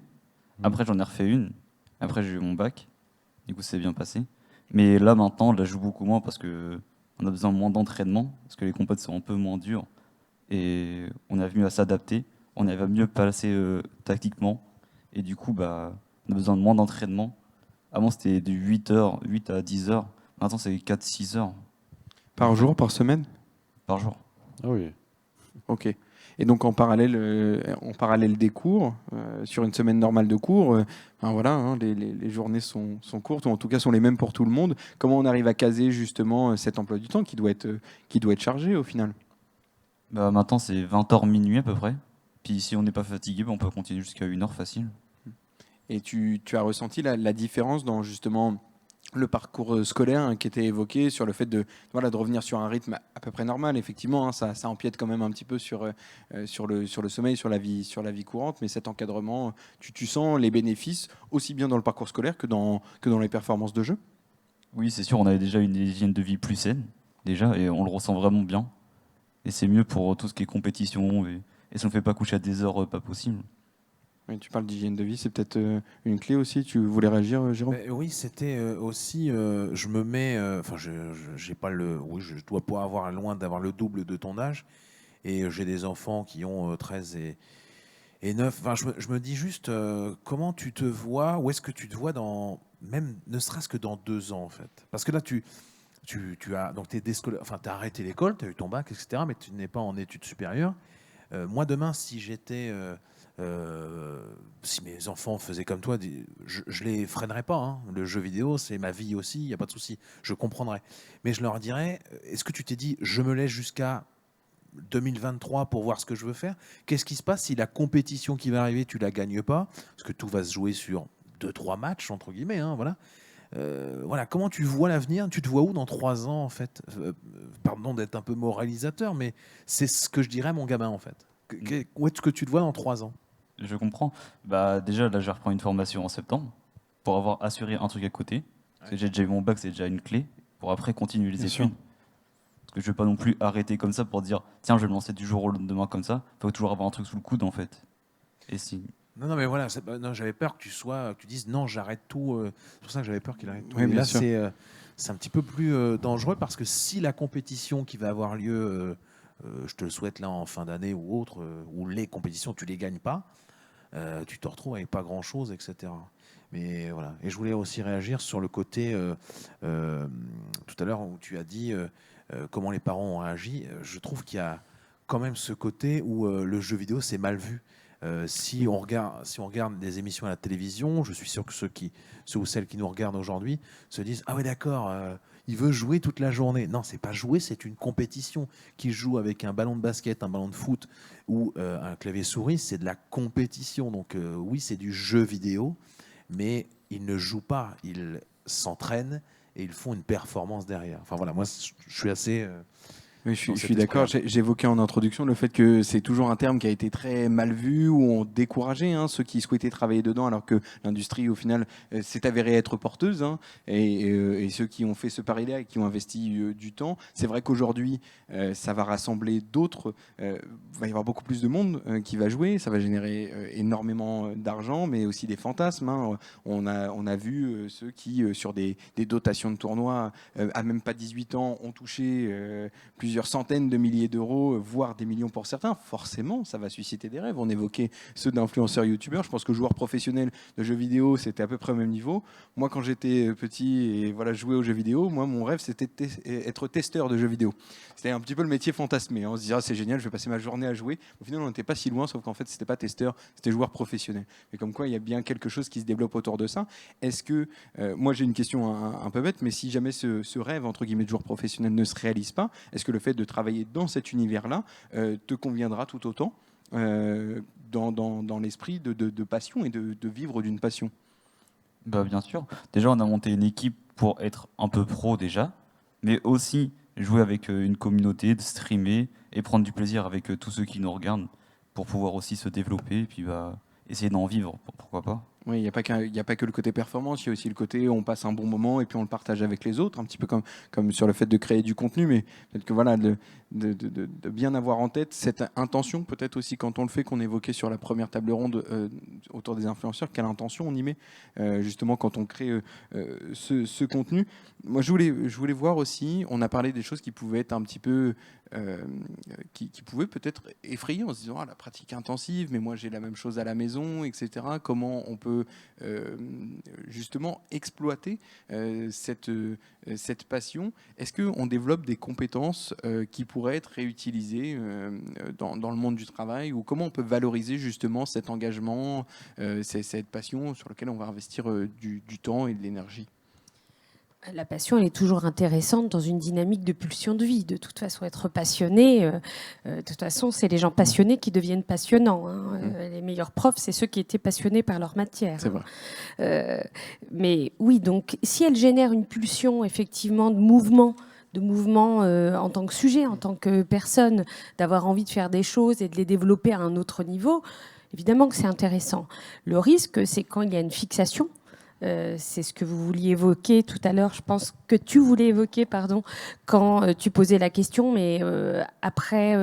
Après, j'en ai refait une. Après, j'ai eu mon bac. Du coup, c'est bien passé. Mais là, maintenant, je joue beaucoup moins parce que on a besoin de moins d'entraînement, parce que les compètes sont un peu moins dures, et on arrive mieux à s'adapter, on arrive à mieux placer tactiquement, et du coup, bah, on a besoin de moins d'entraînement. Avant, c'était de 8 heures, 8 à 10 heures, maintenant c'est 4-6 heures Par jour, par semaine? par jour. Ah oui. Ok. Et donc en parallèle des cours, sur une semaine normale de cours, ben voilà, hein, les journées sont courtes, ou en tout cas sont les mêmes pour tout le monde. Comment on arrive à caser justement cet emploi du temps qui doit être chargé au final? Bah, maintenant, c'est 20 heures minuit à peu près. Puis si on n'est pas fatigué, bah, on peut continuer jusqu'à 1 heure facile. Et tu as ressenti la différence dans justement le parcours scolaire, hein, qui était évoqué sur le fait de revenir sur un rythme à peu près normal. Effectivement, hein, ça empiète quand même un petit peu sur le sommeil, sur la vie courante, mais cet encadrement, tu sens les bénéfices aussi bien dans le parcours scolaire que dans les performances de jeu? Oui, c'est sûr, on avait déjà une hygiène de vie plus saine, déjà, et on le ressent vraiment bien. Et c'est mieux pour tout ce qui est compétition, et ça ne fait pas coucher à des heures pas possibles. Oui, tu parles d'hygiène de vie, c'est peut-être une clé aussi. Tu voulais réagir, Jérôme? Oui, c'était aussi, je me mets, enfin, j'ai pas oui, je dois pas avoir loin d'avoir le double de ton âge, et j'ai des enfants qui ont 13 et 9. Enfin, je me dis juste, comment tu te vois, où est-ce que tu te vois dans, même ne serait-ce que dans 2 ans en fait, parce que là tu as donc enfin, t'as arrêté l'école, tu as eu ton bac, etc., mais tu n'es pas en études supérieures. Moi, demain, si si mes enfants faisaient comme toi, je les freinerais pas, hein. Le jeu vidéo, c'est ma vie aussi, il n'y a pas de souci. Je comprendrais. Mais je leur dirais, est-ce que tu t'es dit, je me laisse jusqu'à 2023 pour voir ce que je veux faire? Qu'est-ce qui se passe si la compétition qui va arriver, tu la gagnes pas? Parce que tout va se jouer sur 2-3 matchs, entre guillemets, hein, voilà. Voilà, comment tu vois l'avenir? Tu te vois où dans 3 ans, en fait? Pardon d'être un peu moralisateur, mais c'est ce que je dirais à mon gamin, en fait. Où est-ce que tu te vois dans 3 ans? Je comprends. Bah, déjà, là, je vais reprendre une formation en septembre pour avoir assuré un truc à côté. Parce que j'ai déjà eu mon bac, c'est déjà une clé pour après continuer les Bien études. sûr. Parce que je ne vais pas non plus arrêter comme ça pour dire tiens, je vais me lancer du jour au lendemain comme ça. Il faut toujours avoir un truc sous le coude en fait. Et si. Non, non, mais voilà, non, j'avais peur que tu dises non, j'arrête tout. C'est pour ça que j'avais peur qu'il arrête tout. Oui, Et bien là, sûr. c'est un petit peu plus dangereux parce que si la compétition qui va avoir lieu, je te le souhaite là en fin d'année ou autre, ou les compétitions, tu les gagnes pas, tu te retrouves avec pas grand-chose, etc. Mais voilà. Et je voulais aussi réagir sur le côté, tout à l'heure où tu as dit comment les parents ont réagi. Je trouve qu'il y a quand même ce côté où le jeu vidéo, c'est mal vu. Si on regarde des émissions à la télévision, je suis sûr que ceux ou celles qui nous regardent aujourd'hui se disent ah ouais d'accord, il veut jouer toute la journée. Non, c'est pas jouer, c'est une compétition. Qui joue avec un ballon de basket, un ballon de foot ou un clavier souris, c'est de la compétition. Donc oui, c'est du jeu vidéo, mais ils ne jouent pas, ils s'entraînent et ils font une performance derrière. Enfin voilà, moi je suis assez Oui, dans je cet suis d'accord. esprit-là. J'évoquais en introduction le fait que c'est toujours un terme qui a été très mal vu, où on décourageait, hein, ceux qui souhaitaient travailler dedans, alors que l'industrie, au final, s'est avérée être porteuse, hein, et ceux qui ont fait ce pari-là et qui ont investi du temps. C'est vrai qu'aujourd'hui, ça va rassembler d'autres. Il va y avoir beaucoup plus de monde qui va jouer. Ça va générer énormément d'argent, mais aussi des fantasmes, hein. On a vu ceux qui, sur des dotations de tournois, à même pas 18 ans, ont touché plusieurs centaines de milliers d'euros, voire des millions pour certains. Forcément, ça va susciter des rêves. On évoquait ceux d'influenceurs youtubeurs. Je pense que joueurs professionnels de jeux vidéo, c'était à peu près au même niveau. Moi, quand j'étais petit et voilà, jouer aux jeux vidéo, moi, mon rêve, c'était être testeur de jeux vidéo. C'était un petit peu le métier fantasmé, hein. On se disait, ah, c'est génial, je vais passer ma journée à jouer. Au final, on n'était pas si loin, sauf qu'en fait, c'était pas testeur, c'était joueur professionnel. Mais comme quoi, il y a bien quelque chose qui se développe autour de ça. Est-ce que, moi, j'ai une question un peu bête, mais si jamais ce rêve, entre guillemets, de joueur professionnel ne se réalise pas, est-ce que le fait de travailler dans cet univers-là te conviendra tout autant dans l'esprit de passion et de vivre d'une passion? Bah, bien sûr. Déjà, on a monté une équipe pour être un peu pro déjà, mais aussi jouer avec une communauté, de streamer et prendre du plaisir avec tous ceux qui nous regardent pour pouvoir aussi se développer et puis bah, essayer d'en vivre, pourquoi pas. Oui, il n'y a pas que le côté performance, il y a aussi le côté on passe un bon moment et puis on le partage avec les autres, un petit peu comme sur le fait de créer du contenu, mais peut-être que voilà, de bien avoir en tête cette intention, peut-être aussi quand on le fait, qu'on évoquait sur la première table ronde autour des influenceurs, quelle intention on y met justement quand on crée ce contenu. Moi, je voulais voir aussi, on a parlé des choses qui pouvaient être un petit peu qui pouvaient peut-être effrayer en se disant la pratique intensive, mais moi j'ai la même chose à la maison, etc. Comment on peut justement exploiter cette passion? Est-ce qu'on développe des compétences qui pourraient être réutilisées dans le monde du travail, ou comment on peut valoriser justement cet engagement, cette passion sur laquelle on va investir du temps et de l'énergie? La passion, elle est toujours intéressante dans une dynamique de pulsion de vie. De toute façon, être passionné, de toute façon, c'est les gens passionnés qui deviennent passionnants, hein. Les meilleurs profs, c'est ceux qui étaient passionnés par leur matière. C'est hein. vrai. Mais oui, donc si elle génère une pulsion effectivement de mouvement en tant que sujet, en tant que personne, d'avoir envie de faire des choses et de les développer à un autre niveau, évidemment que c'est intéressant. Le risque, c'est quand il y a une fixation. C'est ce que vous vouliez évoquer tout à l'heure, je pense que tu voulais évoquer, pardon, quand tu posais la question, mais après,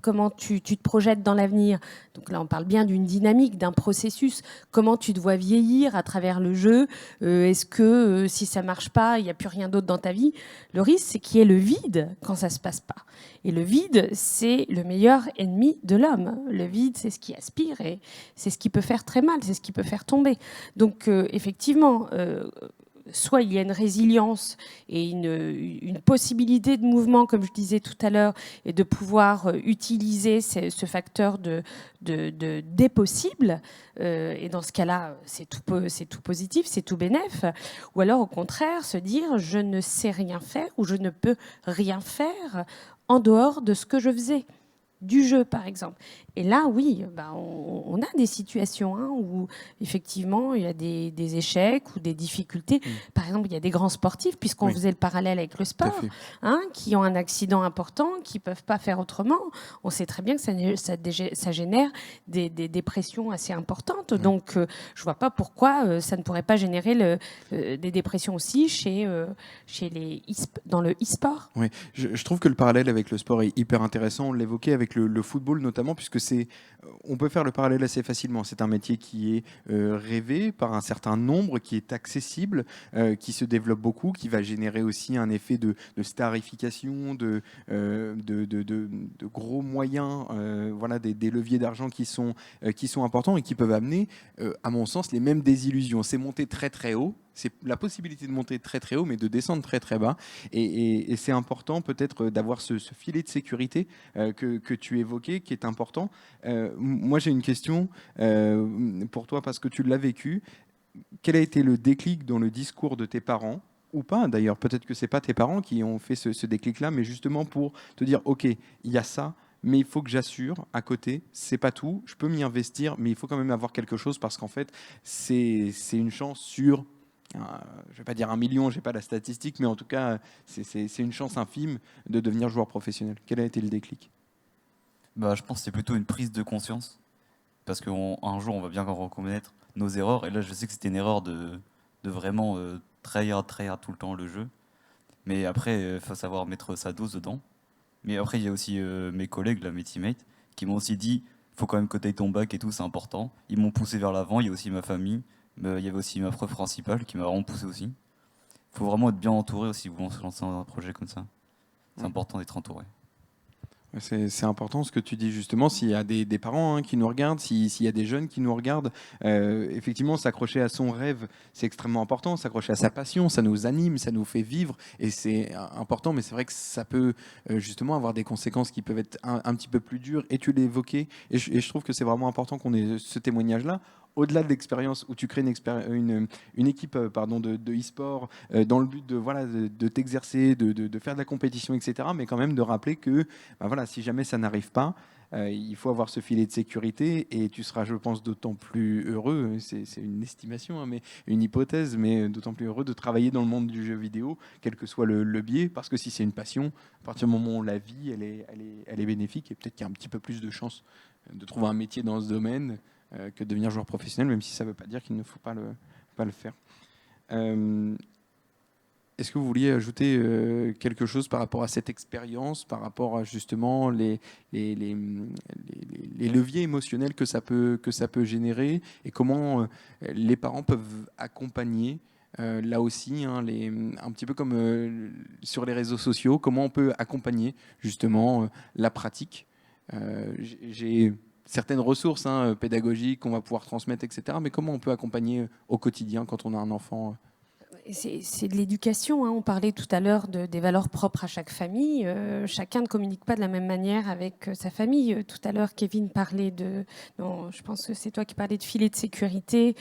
comment tu te projettes dans l'avenir? Donc là, on parle bien d'une dynamique, d'un processus. Comment tu te vois vieillir à travers le jeu? Est-ce que si ça marche pas, il n'y a plus rien d'autre dans ta vie? Le risque, c'est qu'il y ait le vide quand ça se passe pas. Et le vide, c'est le meilleur ennemi de l'homme. Le vide, c'est ce qui aspire et c'est ce qui peut faire très mal, c'est ce qui peut faire tomber. Donc effectivement, soit il y a une résilience et une possibilité de mouvement, comme je disais tout à l'heure, et de pouvoir utiliser ce facteur des possibles. Et dans ce cas-là, c'est tout positif, c'est tout bénef. Ou alors, au contraire, se dire je ne sais rien faire ou je ne peux rien faire en dehors de ce que je faisais. Du jeu, par exemple. Et là, oui, on a des situations où, effectivement, il y a des échecs ou des difficultés. Par exemple, il y a des grands sportifs, puisqu'on faisait le parallèle avec le sport, qui ont un accident important, qui ne peuvent pas faire autrement. On sait très bien que ça génère des dépressions assez importantes. Donc, je ne vois pas pourquoi ça ne pourrait pas générer des dépressions aussi dans le e-sport. Oui, je trouve que le parallèle avec le sport est hyper intéressant. On l'évoquait avec le football notamment, puisque on peut faire le parallèle assez facilement. C'est un métier qui est rêvé par un certain nombre, qui est accessible, qui se développe beaucoup, qui va générer aussi un effet de starification, de gros moyens, voilà, des leviers d'argent qui sont importants et qui peuvent amener, à mon sens, les mêmes désillusions. C'est monter très très haut. C'est la possibilité de monter très très haut, mais de descendre très très bas. Et c'est important peut-être d'avoir ce filet de sécurité que tu évoquais, qui est important. Moi, j'ai une question pour toi, parce que tu l'as vécu. Quel a été le déclic dans le discours de tes parents, ou pas d'ailleurs? Peut-être que ce n'est pas tes parents qui ont fait ce déclic-là, mais justement pour te dire, OK, il y a ça, mais il faut que j'assure à côté, c'est pas tout, je peux m'y investir, mais il faut quand même avoir quelque chose, parce qu'en fait, c'est une chance sur... je ne vais pas dire 1 million, je n'ai pas la statistique, mais en tout cas, c'est une chance infime de devenir joueur professionnel. Quel a été le déclic? Je pense que c'est plutôt une prise de conscience. Parce qu'un jour, on va bien reconnaître nos erreurs. Et là, je sais que c'était une erreur de vraiment trahir tout le temps le jeu. Mais après, il faut savoir mettre sa dose dedans. Mais après, il y a aussi mes collègues, là, mes teammates, qui m'ont aussi dit faut quand même que tu ailles ton bac et tout, c'est important. Ils m'ont poussé vers l'avant. Il y a aussi ma famille. Il y avait aussi ma prof principale qui m'a vraiment poussé aussi. Il faut vraiment être bien entouré aussi si vous lancez dans un projet comme ça. C'est important d'être entouré. C'est important ce que tu dis justement, s'il y a des parents qui nous regardent, s'il y a des jeunes qui nous regardent, effectivement s'accrocher à son rêve, c'est extrêmement important, s'accrocher à sa passion, ça nous anime, ça nous fait vivre, et c'est important, mais c'est vrai que ça peut justement avoir des conséquences qui peuvent être un petit peu plus dures, et tu l'as évoqué, et je trouve que c'est vraiment important qu'on ait ce témoignage-là. Au-delà de l'expérience où tu crées une équipe de e-sport dans le but de t'exercer, de faire de la compétition, etc., mais quand même de rappeler que si jamais ça n'arrive pas, il faut avoir ce filet de sécurité, et tu seras, je pense, d'autant plus heureux, c'est une estimation, mais une hypothèse, mais d'autant plus heureux de travailler dans le monde du jeu vidéo, quel que soit le biais, parce que si c'est une passion, à partir du moment où la vie elle est bénéfique, et peut-être qu'il y a un petit peu plus de chances de trouver un métier dans ce domaine, que de devenir joueur professionnel, même si ça ne veut pas dire qu'il ne faut pas le faire. Est-ce que vous vouliez ajouter quelque chose par rapport à cette expérience, par rapport à justement les leviers émotionnels que ça peut générer, et comment les parents peuvent accompagner là aussi, hein, un petit peu comme sur les réseaux sociaux, comment on peut accompagner justement la pratique. J'ai certaines ressources pédagogiques qu'on va pouvoir transmettre, etc. Mais comment on peut accompagner au quotidien quand on a un enfant C'est de l'éducation. On parlait tout à l'heure des valeurs propres à chaque famille. Chacun ne communique pas de la même manière avec sa famille. Tout à l'heure, Kevin parlait non, je pense que c'est toi qui parlais de filet de sécurité.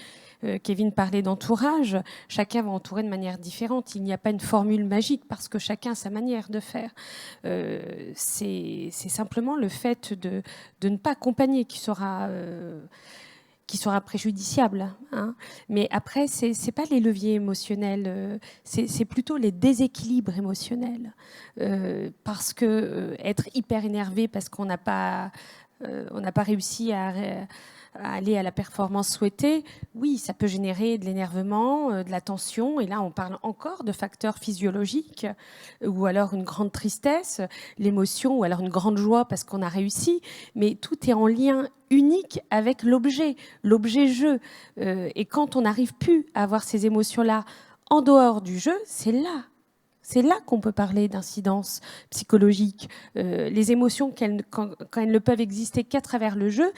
Kevin parlait d'entourage. Chacun va entourer de manière différente. Il n'y a pas une formule magique parce que chacun a sa manière de faire. C'est simplement le fait de ne pas accompagner qui sera préjudiciable. Mais après, ce n'est pas les leviers émotionnels, c'est plutôt les déséquilibres émotionnels. Parce que être hyper énervé parce qu'on n'a pas réussi à aller à la performance souhaitée, oui, ça peut générer de l'énervement, de la tension. Et là, on parle encore de facteurs physiologiques, ou alors une grande tristesse, l'émotion, ou alors une grande joie parce qu'on a réussi. Mais tout est en lien unique avec l'objet jeu. Et quand on n'arrive plus à avoir ces émotions-là en dehors du jeu, c'est là qu'on peut parler d'incidence psychologique. Les émotions, quand elles ne peuvent exister qu'à travers le jeu,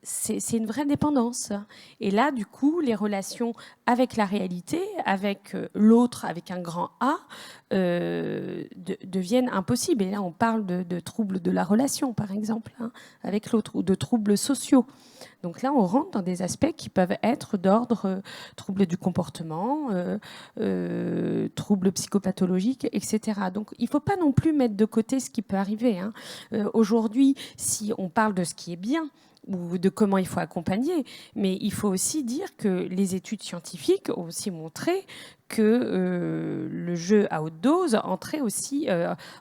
c'est une vraie dépendance. Et là, du coup, les relations avec la réalité, avec l'autre, avec un grand A, deviennent impossibles. Et là, on parle de troubles de la relation, par exemple, avec l'autre, ou de troubles sociaux. Donc là, on rentre dans des aspects qui peuvent être d'ordre troubles du comportement, troubles psychopathologiques, etc. Donc il ne faut pas non plus mettre de côté ce qui peut arriver. Aujourd'hui, si on parle de ce qui est bien, ou de comment il faut accompagner, mais il faut aussi dire que les études scientifiques ont aussi montré que le jeu à haute dose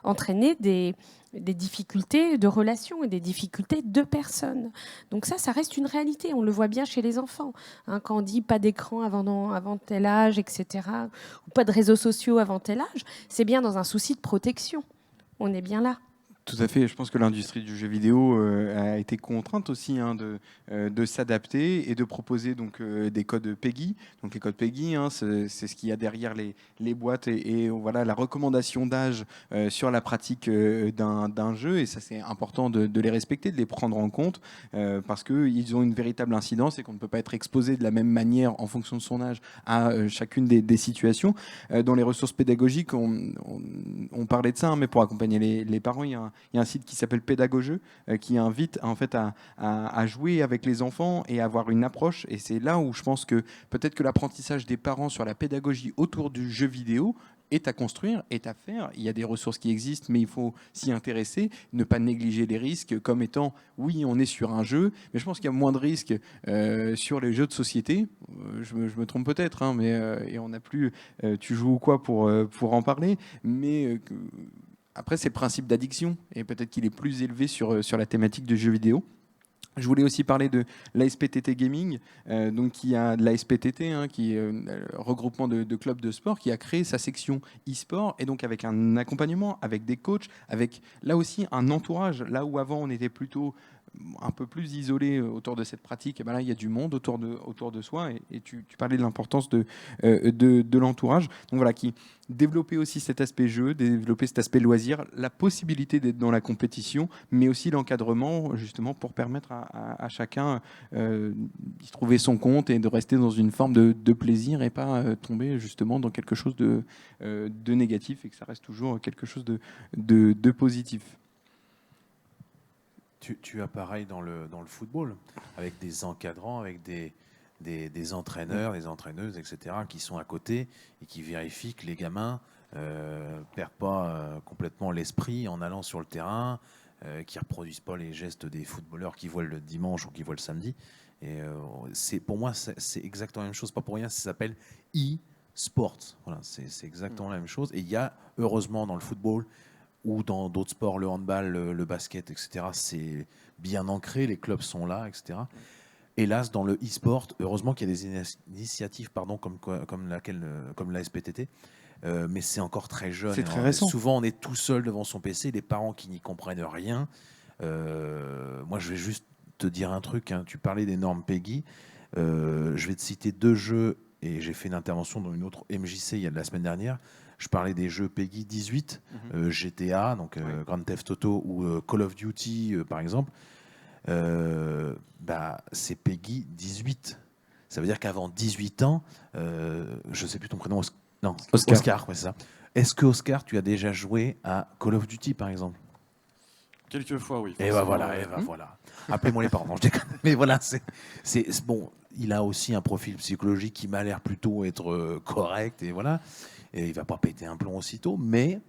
entraînait des difficultés de relations et des difficultés de personnes. Donc ça reste une réalité. On le voit bien chez les enfants. Quand on dit pas d'écran avant tel âge, etc., ou pas de réseaux sociaux avant tel âge, c'est bien dans un souci de protection. On est bien là. Tout à fait. Je pense que l'industrie du jeu vidéo a été contrainte aussi de s'adapter et de proposer donc des codes PEGI. Donc les codes PEGI, c'est ce qu'il y a derrière les boîtes et voilà la recommandation d'âge sur la pratique d'un jeu. Et ça, c'est important de les respecter, de les prendre en compte parce qu'ils ont une véritable incidence et qu'on ne peut pas être exposé de la même manière en fonction de son âge à chacune des situations. Dans les ressources pédagogiques, on parlait de ça, mais pour accompagner les parents, il y a un site qui s'appelle Pédagogeux qui invite en fait à jouer avec les enfants et à avoir une approche. Et c'est là où je pense que peut-être que l'apprentissage des parents sur la pédagogie autour du jeu vidéo est à construire, est à faire. Il y a des ressources qui existent, mais il faut s'y intéresser, ne pas négliger les risques comme étant, oui, on est sur un jeu, mais je pense qu'il y a moins de risques sur les jeux de société. Je me trompe peut-être, et on n'a plus tu joues ou quoi pour en parler, mais après, c'est le principe d'addiction, et peut-être qu'il est plus élevé sur la thématique du jeu vidéo. Je voulais aussi parler de l'ASPTT Gaming, donc qui a de l'ASPTT, qui est regroupement de clubs de sport, qui a créé sa section e-sport, et donc avec un accompagnement, avec des coachs, avec là aussi un entourage. Là où avant on était plutôt un peu plus isolé autour de cette pratique, et ben là il y a du monde autour de soi, et tu parlais de l'importance de l'entourage. Donc voilà, qui développer aussi cet aspect jeu, développer cet aspect loisir, la possibilité d'être dans la compétition, mais aussi l'encadrement justement pour permettre à chacun d'y trouver son compte et de rester dans une forme de plaisir et pas tomber justement dans quelque chose de négatif, et que ça reste toujours quelque chose de positif. Tu as pareil dans le football, avec des encadrants, avec des entraîneurs, des entraîneuses, etc., qui sont à côté et qui vérifient que les gamins perdent pas complètement l'esprit en allant sur le terrain, qui reproduisent pas les gestes des footballeurs qui voient le dimanche ou qui voient le samedi. Et pour moi, c'est exactement la même chose. Pas pour rien, ça s'appelle e-sport. Voilà, c'est exactement la même chose. Et il y a, heureusement, dans le football ou dans d'autres sports, le handball, le basket, etc., c'est bien ancré, les clubs sont là, etc. hélas, dans le e-sport, heureusement qu'il y a des initiatives comme la SPTT, mais c'est encore très jeune. C'est très récent. Souvent, on est tout seul devant son PC, les parents qui n'y comprennent rien. Moi, je vais juste te dire un truc. Hein. Tu parlais des normes PEGI. Je vais te citer 2 jeux, et j'ai fait une intervention dans une autre MJC la semaine dernière. Je parlais des jeux PEGI 18, GTA, donc Grand Theft Auto ou Call of Duty, par exemple. C'est PEGI 18. Ça veut dire qu'avant 18 ans, je ne sais plus ton prénom, non, Oscar, ouais, c'est ça. Est-ce que, Oscar, tu as déjà joué à Call of Duty, par exemple? Quelques fois, oui. Et voilà. Appelez-moi les parents, non, je déconne. Mais voilà, c'est bon. Il a aussi un profil psychologique qui m'a l'air plutôt être correct, et voilà. Et il va pas péter un plomb aussitôt, mais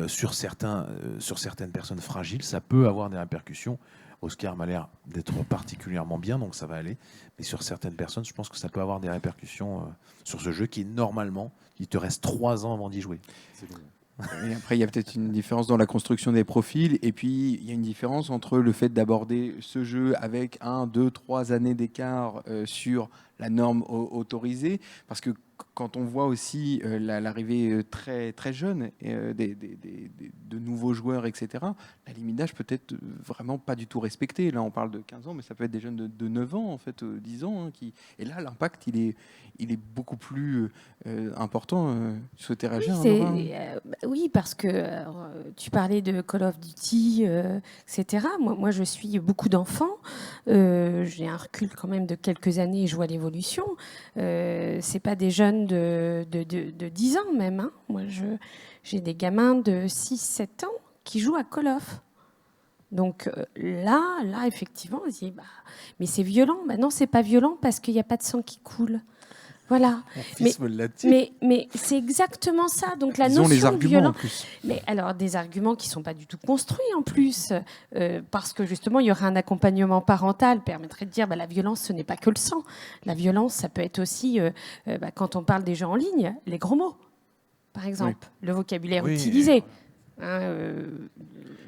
sur certaines personnes fragiles, ça peut avoir des répercussions. Oscar m'a l'air d'être particulièrement bien, donc ça va aller. Mais sur certaines personnes, je pense que ça peut avoir des répercussions sur ce jeu qui, normalement, il te reste 3 ans avant d'y jouer. C'est bon. Et après, il y a peut-être une différence dans la construction des profils. Et puis, il y a une différence entre le fait d'aborder ce jeu avec 1, 2, 3 années d'écart sur la norme autorisée. Parce que quand on voit aussi l'arrivée très, très jeune de nouveaux joueurs, etc., la limite d'âge peut être vraiment pas du tout respectée. Là, on parle de 15 ans, mais ça peut être des jeunes de 9 ans, en fait, 10 ans. Et là, l'impact, il est beaucoup plus important. Tu souhaitais réagir, Nora ? Oui, parce que tu parlais de Call of Duty, etc. Moi, je suis beaucoup d'enfants. J'ai un recul quand même de quelques années et je vois l'évolution. C'est pas des jeunes de 10 ans même. Hein. Moi, j'ai des gamins de 6-7 ans qui jouent à Call of. Donc là, effectivement, on se dit, mais c'est violent. Non, c'est pas violent parce qu'il n'y a pas de sang qui coule. Voilà. Mais c'est exactement ça. Donc la Ils ont notion les arguments de violence. en plus. Mais alors des arguments qui sont pas du tout construits en plus, parce que justement il y aurait un accompagnement parental permettrait de dire la violence ce n'est pas que le sang. La violence ça peut être aussi quand on parle des jeux en ligne, les gros mots, par exemple, le vocabulaire utilisé.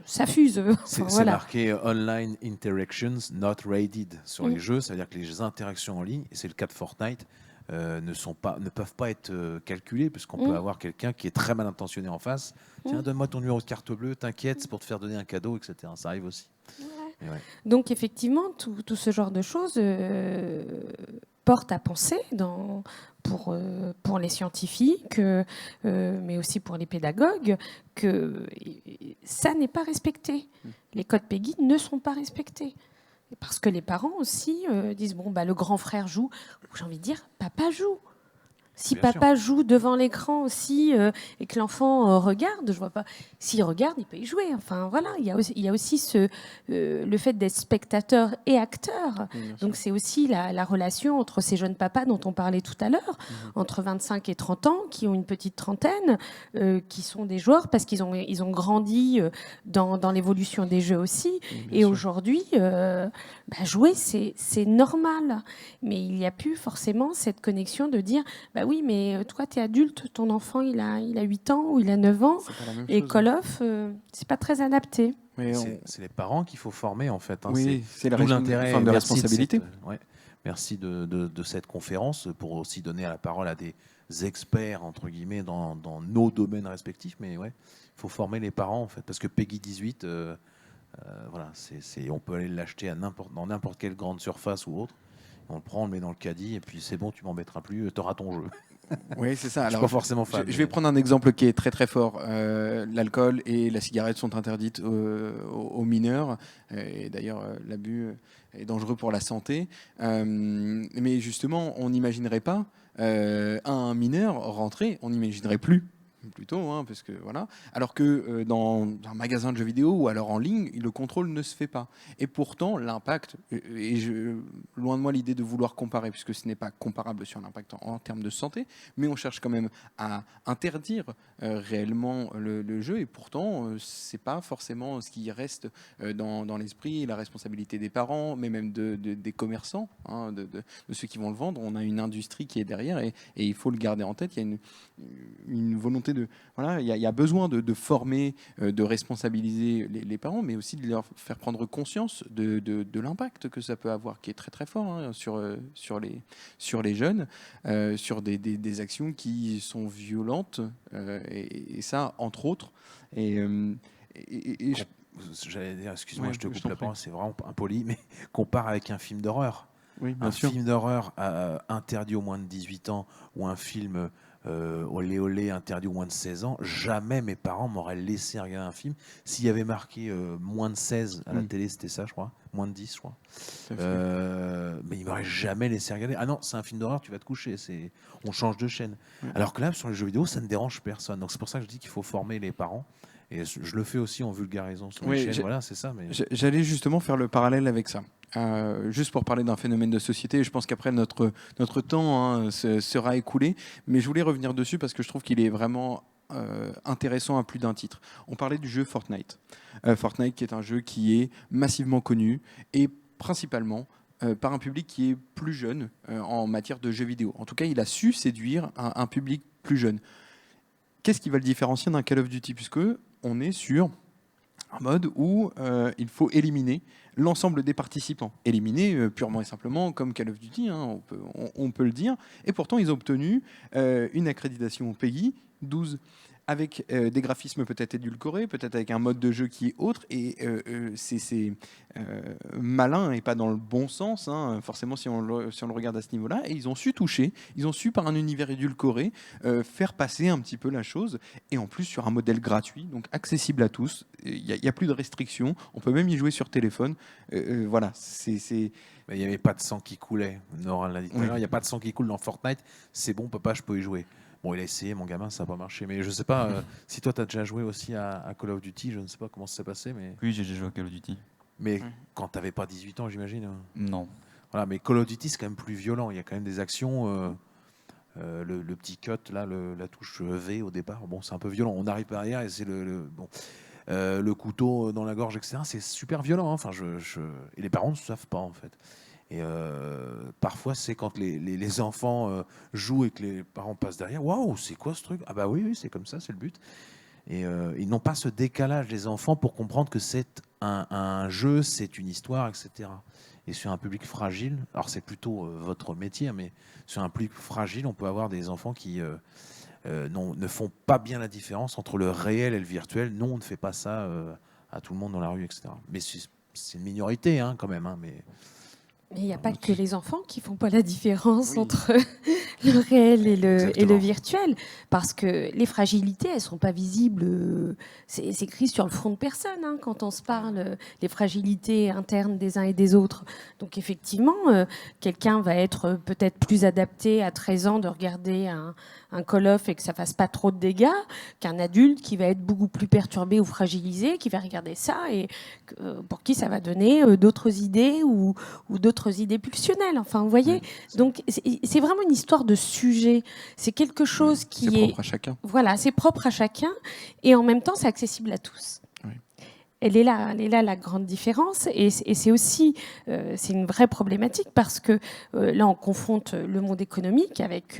Ça fuse. C'est voilà. marqué Online Interactions Not Rated sur les jeux. Ça veut dire que les interactions en ligne, et c'est le cas de Fortnite, ne peuvent pas être calculées, puisqu'on peut avoir quelqu'un qui est très mal intentionné en face. Tiens, donne-moi ton numéro de carte bleue, t'inquiète, c'est pour te faire donner un cadeau, etc. Ça arrive aussi. Ouais. Donc effectivement, tout ce genre de choses porte à penser pour les scientifiques, mais aussi pour les pédagogues, que ça n'est pas respecté. Les codes PEGI ne sont pas respectés. Parce que les parents aussi disent, le grand frère joue. J'ai envie de dire, papa joue. Si Bien papa joue devant l'écran aussi et que l'enfant regarde, je vois pas. S'il regarde, il peut y jouer. Enfin voilà, il y a aussi le fait d'être spectateur et acteur. Donc c'est aussi la relation entre ces jeunes papas dont on parlait tout à l'heure, entre 25 et 30 ans, qui ont une petite trentaine, qui sont des joueurs parce qu'ils ont grandi dans l'évolution des jeux aussi. Et aujourd'hui, jouer c'est normal, mais il n'y a plus forcément cette connexion de dire oui, mais toi, tu es adulte, ton enfant, il a 8 ans ou il a 9 ans. Et Call of, c'est pas très adapté. C'est les parents qu'il faut former, en fait. Hein. Oui, c'est la l'intérêt, forme de responsabilité. Merci de cette conférence pour aussi donner la parole à des experts, entre guillemets, dans nos domaines respectifs. Mais il faut former les parents, en fait. Parce que PEGI 18, on peut aller l'acheter dans n'importe quelle grande surface ou autre. On le prend, on le met dans le caddie, et puis c'est bon, tu m'embêteras plus, tu auras ton jeu. Oui, c'est ça. Alors, je suis pas forcément fan. Je vais prendre un exemple qui est très très fort. L'alcool et la cigarette sont interdites aux mineurs. Et d'ailleurs, l'abus est dangereux pour la santé. Mais justement, on n'imaginerait pas un mineur rentrer, on n'imaginerait plus. Plutôt, parce que voilà. Alors que dans un magasin de jeux vidéo ou alors en ligne, le contrôle ne se fait pas. Et pourtant, l'impact, loin de moi l'idée de vouloir comparer, puisque ce n'est pas comparable sur l'impact en termes de santé, mais on cherche quand même à interdire réellement le jeu. Et pourtant, c'est pas forcément ce qui reste dans l'esprit, la responsabilité des parents, mais même des commerçants, de ceux qui vont le vendre. On a une industrie qui est derrière et il faut le garder en tête. Il y a une volonté voilà, il y a besoin de former, de responsabiliser les parents, mais aussi de leur faire prendre conscience de l'impact que ça peut avoir, qui est très très fort, hein, sur les jeunes, sur des actions qui sont violentes, et ça, entre autres. J'allais dire, excuse-moi, Ouais, je te je coupe t'en la prie. parole, c'est vraiment impoli, mais compare avec un film d'horreur. Oui, bien Un sûr. film d'horreur interdit aux moins de 18 ans ou un film olé olé interdit aux moins de 16 ans, jamais mes parents m'auraient laissé regarder un film. S'il y avait marqué moins de 16 à la télé, c'était ça, je crois. Moins de 10, je crois. Tout à fait. Mais ils m'auraient jamais laissé regarder. Ah non, c'est un film d'horreur, tu vas te coucher. On change de chaîne. Ouais. Alors que là, sur les jeux vidéo, ça ne dérange personne. Donc c'est pour ça que je dis qu'il faut former les parents. Et je le fais aussi en vulgarisant sur les chaînes. Voilà, c'est ça. Mais... J'allais justement faire le parallèle avec ça. Juste pour parler d'un phénomène de société, je pense qu'après notre temps, hein, sera écoulé, mais je voulais revenir dessus parce que je trouve qu'il est vraiment intéressant à plus d'un titre. On parlait du jeu Fortnite. Fortnite qui est un jeu qui est massivement connu et principalement par un public qui est plus jeune en matière de jeux vidéo. En tout cas, il a su séduire un public plus jeune. Qu'est-ce qui va le différencier d'un Call of Duty, puisque on est sur un mode où il faut éliminer l'ensemble des participants. Éliminer purement et simplement comme Call of Duty, hein, on peut le dire. Et pourtant, ils ont obtenu une accréditation PEGI 12, avec des graphismes peut-être édulcorés, peut-être avec un mode de jeu qui est autre. Et c'est malin et pas dans le bon sens, hein, forcément, si on le regarde à ce niveau-là. Et ils ont su toucher, ils ont su, par un univers édulcoré, faire passer un petit peu la chose. Et en plus, sur un modèle gratuit, donc accessible à tous. Il n'y a plus de restrictions. On peut même y jouer sur téléphone. Voilà, c'est... Mais il n'y avait pas de sang qui coulait. Nora l'a dit tout à l'heure, il n'y a pas de sang qui coule dans Fortnite. C'est bon, papa, je peux y jouer. Bon, il a essayé, mon gamin, ça n'a pas marché. Mais je ne sais pas si toi, tu as déjà joué aussi à Call of Duty. Je ne sais pas comment ça s'est passé. Mais, Oui, j'ai déjà joué à Call of Duty. mais quand tu n'avais pas 18 ans, j'imagine. Non. Voilà, mais Call of Duty, c'est quand même plus violent. Il y a quand même des actions. Le petit cut, là, la touche V au départ, bon, c'est un peu violent. On arrive derrière et c'est le couteau dans la gorge, etc. C'est super violent. Hein. Enfin, et les parents ne savent pas, en fait. Et parfois, c'est quand les enfants jouent et que les parents passent derrière. Waouh, c'est quoi ce truc? Ah bah oui, c'est comme ça, c'est le but. Et ils n'ont pas ce décalage des enfants pour comprendre que c'est un jeu, c'est une histoire, etc. Et sur un public fragile, alors c'est plutôt votre métier, mais sur un public fragile, on peut avoir des enfants qui ne font pas bien la différence entre le réel et le virtuel. Non, on ne fait pas ça à tout le monde dans la rue, etc. Mais c'est une minorité, hein, quand même. Hein, mais il n'y a pas que les enfants qui font pas la différence entre le réel et le virtuel, parce que les fragilités, elles sont pas visibles. C'est écrit sur le front de personne, hein, quand on se parle, les fragilités internes des uns et des autres. Donc effectivement, quelqu'un va être peut-être plus adapté à 13 ans de regarder un Call of et que ça fasse pas trop de dégâts qu'un adulte qui va être beaucoup plus perturbé ou fragilisé, qui va regarder ça et pour qui ça va donner d'autres idées ou d'autres idées pulsionnelles. Enfin, vous voyez, donc c'est vraiment une histoire de sujet. C'est quelque chose qui est propre à chacun. Voilà, c'est propre à chacun et en même temps, c'est accessible à tous. Oui. Elle est là la grande différence et c'est aussi c'est une vraie problématique parce que là on confronte le monde économique avec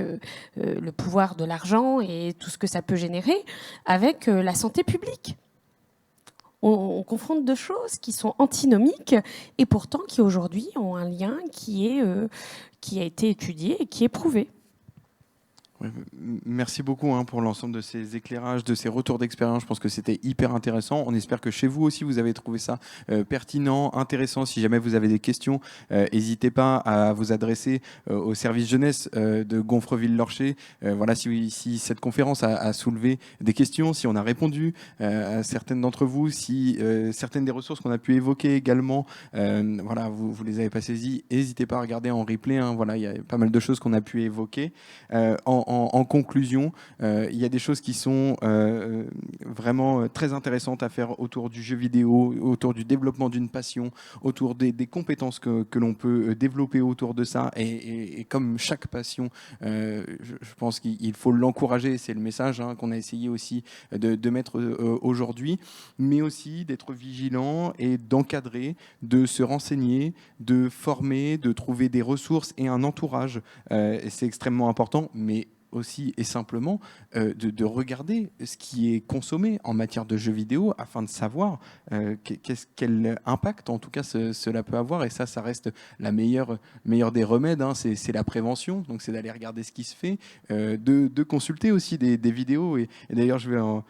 le pouvoir de l'argent et tout ce que ça peut générer avec la santé publique. On confronte deux choses qui sont antinomiques et pourtant qui aujourd'hui ont un lien qui a été étudié et qui est prouvé. Ouais, merci beaucoup pour l'ensemble de ces éclairages, de ces retours d'expérience. Je pense que c'était hyper intéressant. On espère que chez vous aussi, vous avez trouvé ça pertinent, intéressant. Si jamais vous avez des questions, n'hésitez pas à vous adresser au service jeunesse de Gonfreville-Lorcher. Voilà, si cette conférence a soulevé des questions, si on a répondu à certaines d'entre vous, si certaines des ressources qu'on a pu évoquer également, voilà, vous les avez pas saisies, n'hésitez pas à regarder en replay. Voilà, il y a pas mal de choses qu'on a pu évoquer. En conclusion, il y a des choses qui sont vraiment très intéressantes à faire autour du jeu vidéo, autour du développement d'une passion, autour des compétences que l'on peut développer autour de ça. Et comme chaque passion, je pense qu'il faut l'encourager. C'est le message qu'on a essayé aussi de mettre aujourd'hui, mais aussi d'être vigilant et d'encadrer, de se renseigner, de former, de trouver des ressources et un entourage. C'est extrêmement important, mais aussi et simplement de regarder ce qui est consommé en matière de jeux vidéo afin de savoir quel impact en tout cas cela peut avoir. Et ça reste la meilleure des remèdes, hein. C'est la prévention, donc c'est d'aller regarder ce qui se fait, de consulter aussi des vidéos. Et d'ailleurs, je vais en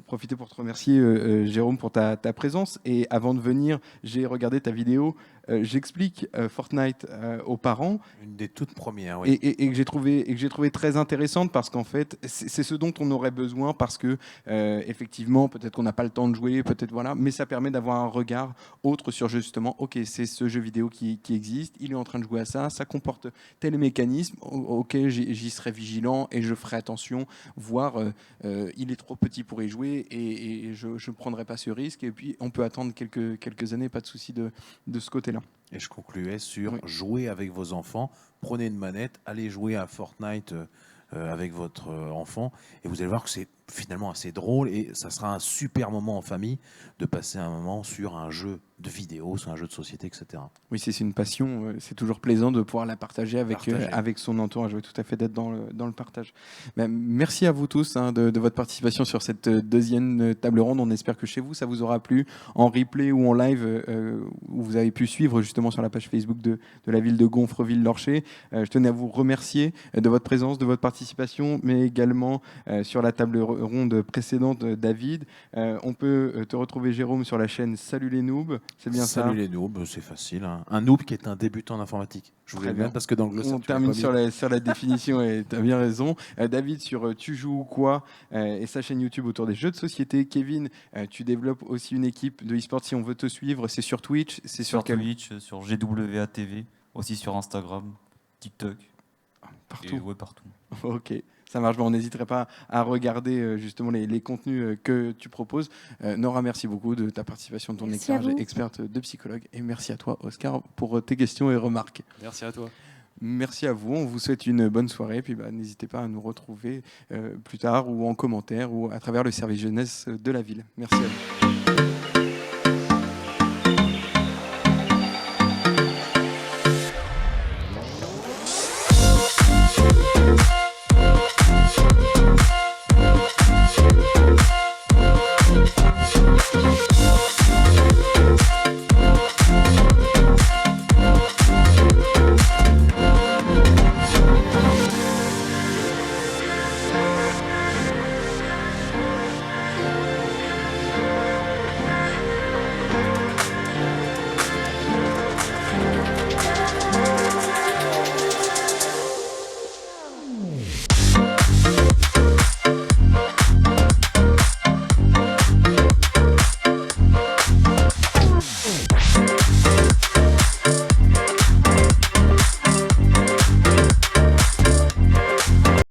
profiter pour te remercier, Jérôme, pour ta présence. Et avant de venir, j'ai regardé ta vidéo. J'explique Fortnite aux parents. Une des toutes premières, oui. Et que j'ai trouvé très intéressante parce qu'en fait, c'est ce dont on aurait besoin parce que, effectivement, peut-être qu'on n'a pas le temps de jouer, peut-être voilà, mais ça permet d'avoir un regard autre sur justement, ok, c'est ce jeu vidéo qui existe, il est en train de jouer à ça, ça comporte tel mécanisme, ok, j'y serai vigilant et je ferai attention, voire il est trop petit pour y jouer et je ne prendrai pas ce risque. Et puis, on peut attendre quelques années, pas de souci de ce côté-là. Et je concluais sur Oui. jouer avec vos enfants, prenez une manette, allez jouer à Fortnite avec votre enfant, et vous allez voir que c'est finalement assez drôle, et ça sera un super moment en famille de passer un moment sur un jeu de vidéo, sur un jeu de société, etc. Oui, c'est une passion. C'est toujours plaisant de pouvoir la partager Partager. avec son entourage. Oui, tout à fait, d'être dans le partage. Ben, merci à vous tous, hein, de votre participation sur cette deuxième table ronde. On espère que chez vous, ça vous aura plu, en replay ou en live, où vous avez pu suivre justement sur la page Facebook de la ville de Gonfreville-Lorcher. Je tenais à vous remercier de votre présence, de votre participation, mais également sur la table ronde précédente, David. On peut te retrouver, Jérôme, sur la chaîne Salut les noobs. C'est bien ça. Salut les noobs, c'est facile, hein. Un noob qui est un débutant en informatique. Je voulais Très bien. bien parce que dans le glossaire, On tu l'as termine pas mis. sur la définition et tu as bien raison. David sur Tu joues ou quoi et sa chaîne YouTube autour des jeux de société. Kevin, tu développes aussi une équipe de e-sport. Si on veut te suivre, c'est sur Twitch, c'est sur quel... Twitch, sur GWA TV, aussi sur Instagram, TikTok, Partout. et ouais, partout. Ok, ça marche. Bon, on n'hésiterait pas à regarder justement les contenus que tu proposes. Nora, merci beaucoup de ta participation, de ton Merci à éclairage, vous. experte de psychologue. Et merci à toi, Oscar, pour tes questions et remarques. Merci à toi. Merci à vous. On vous souhaite une bonne soirée. Puis n'hésitez pas à nous retrouver plus tard ou en commentaire ou à travers le service jeunesse de la ville. Merci à vous.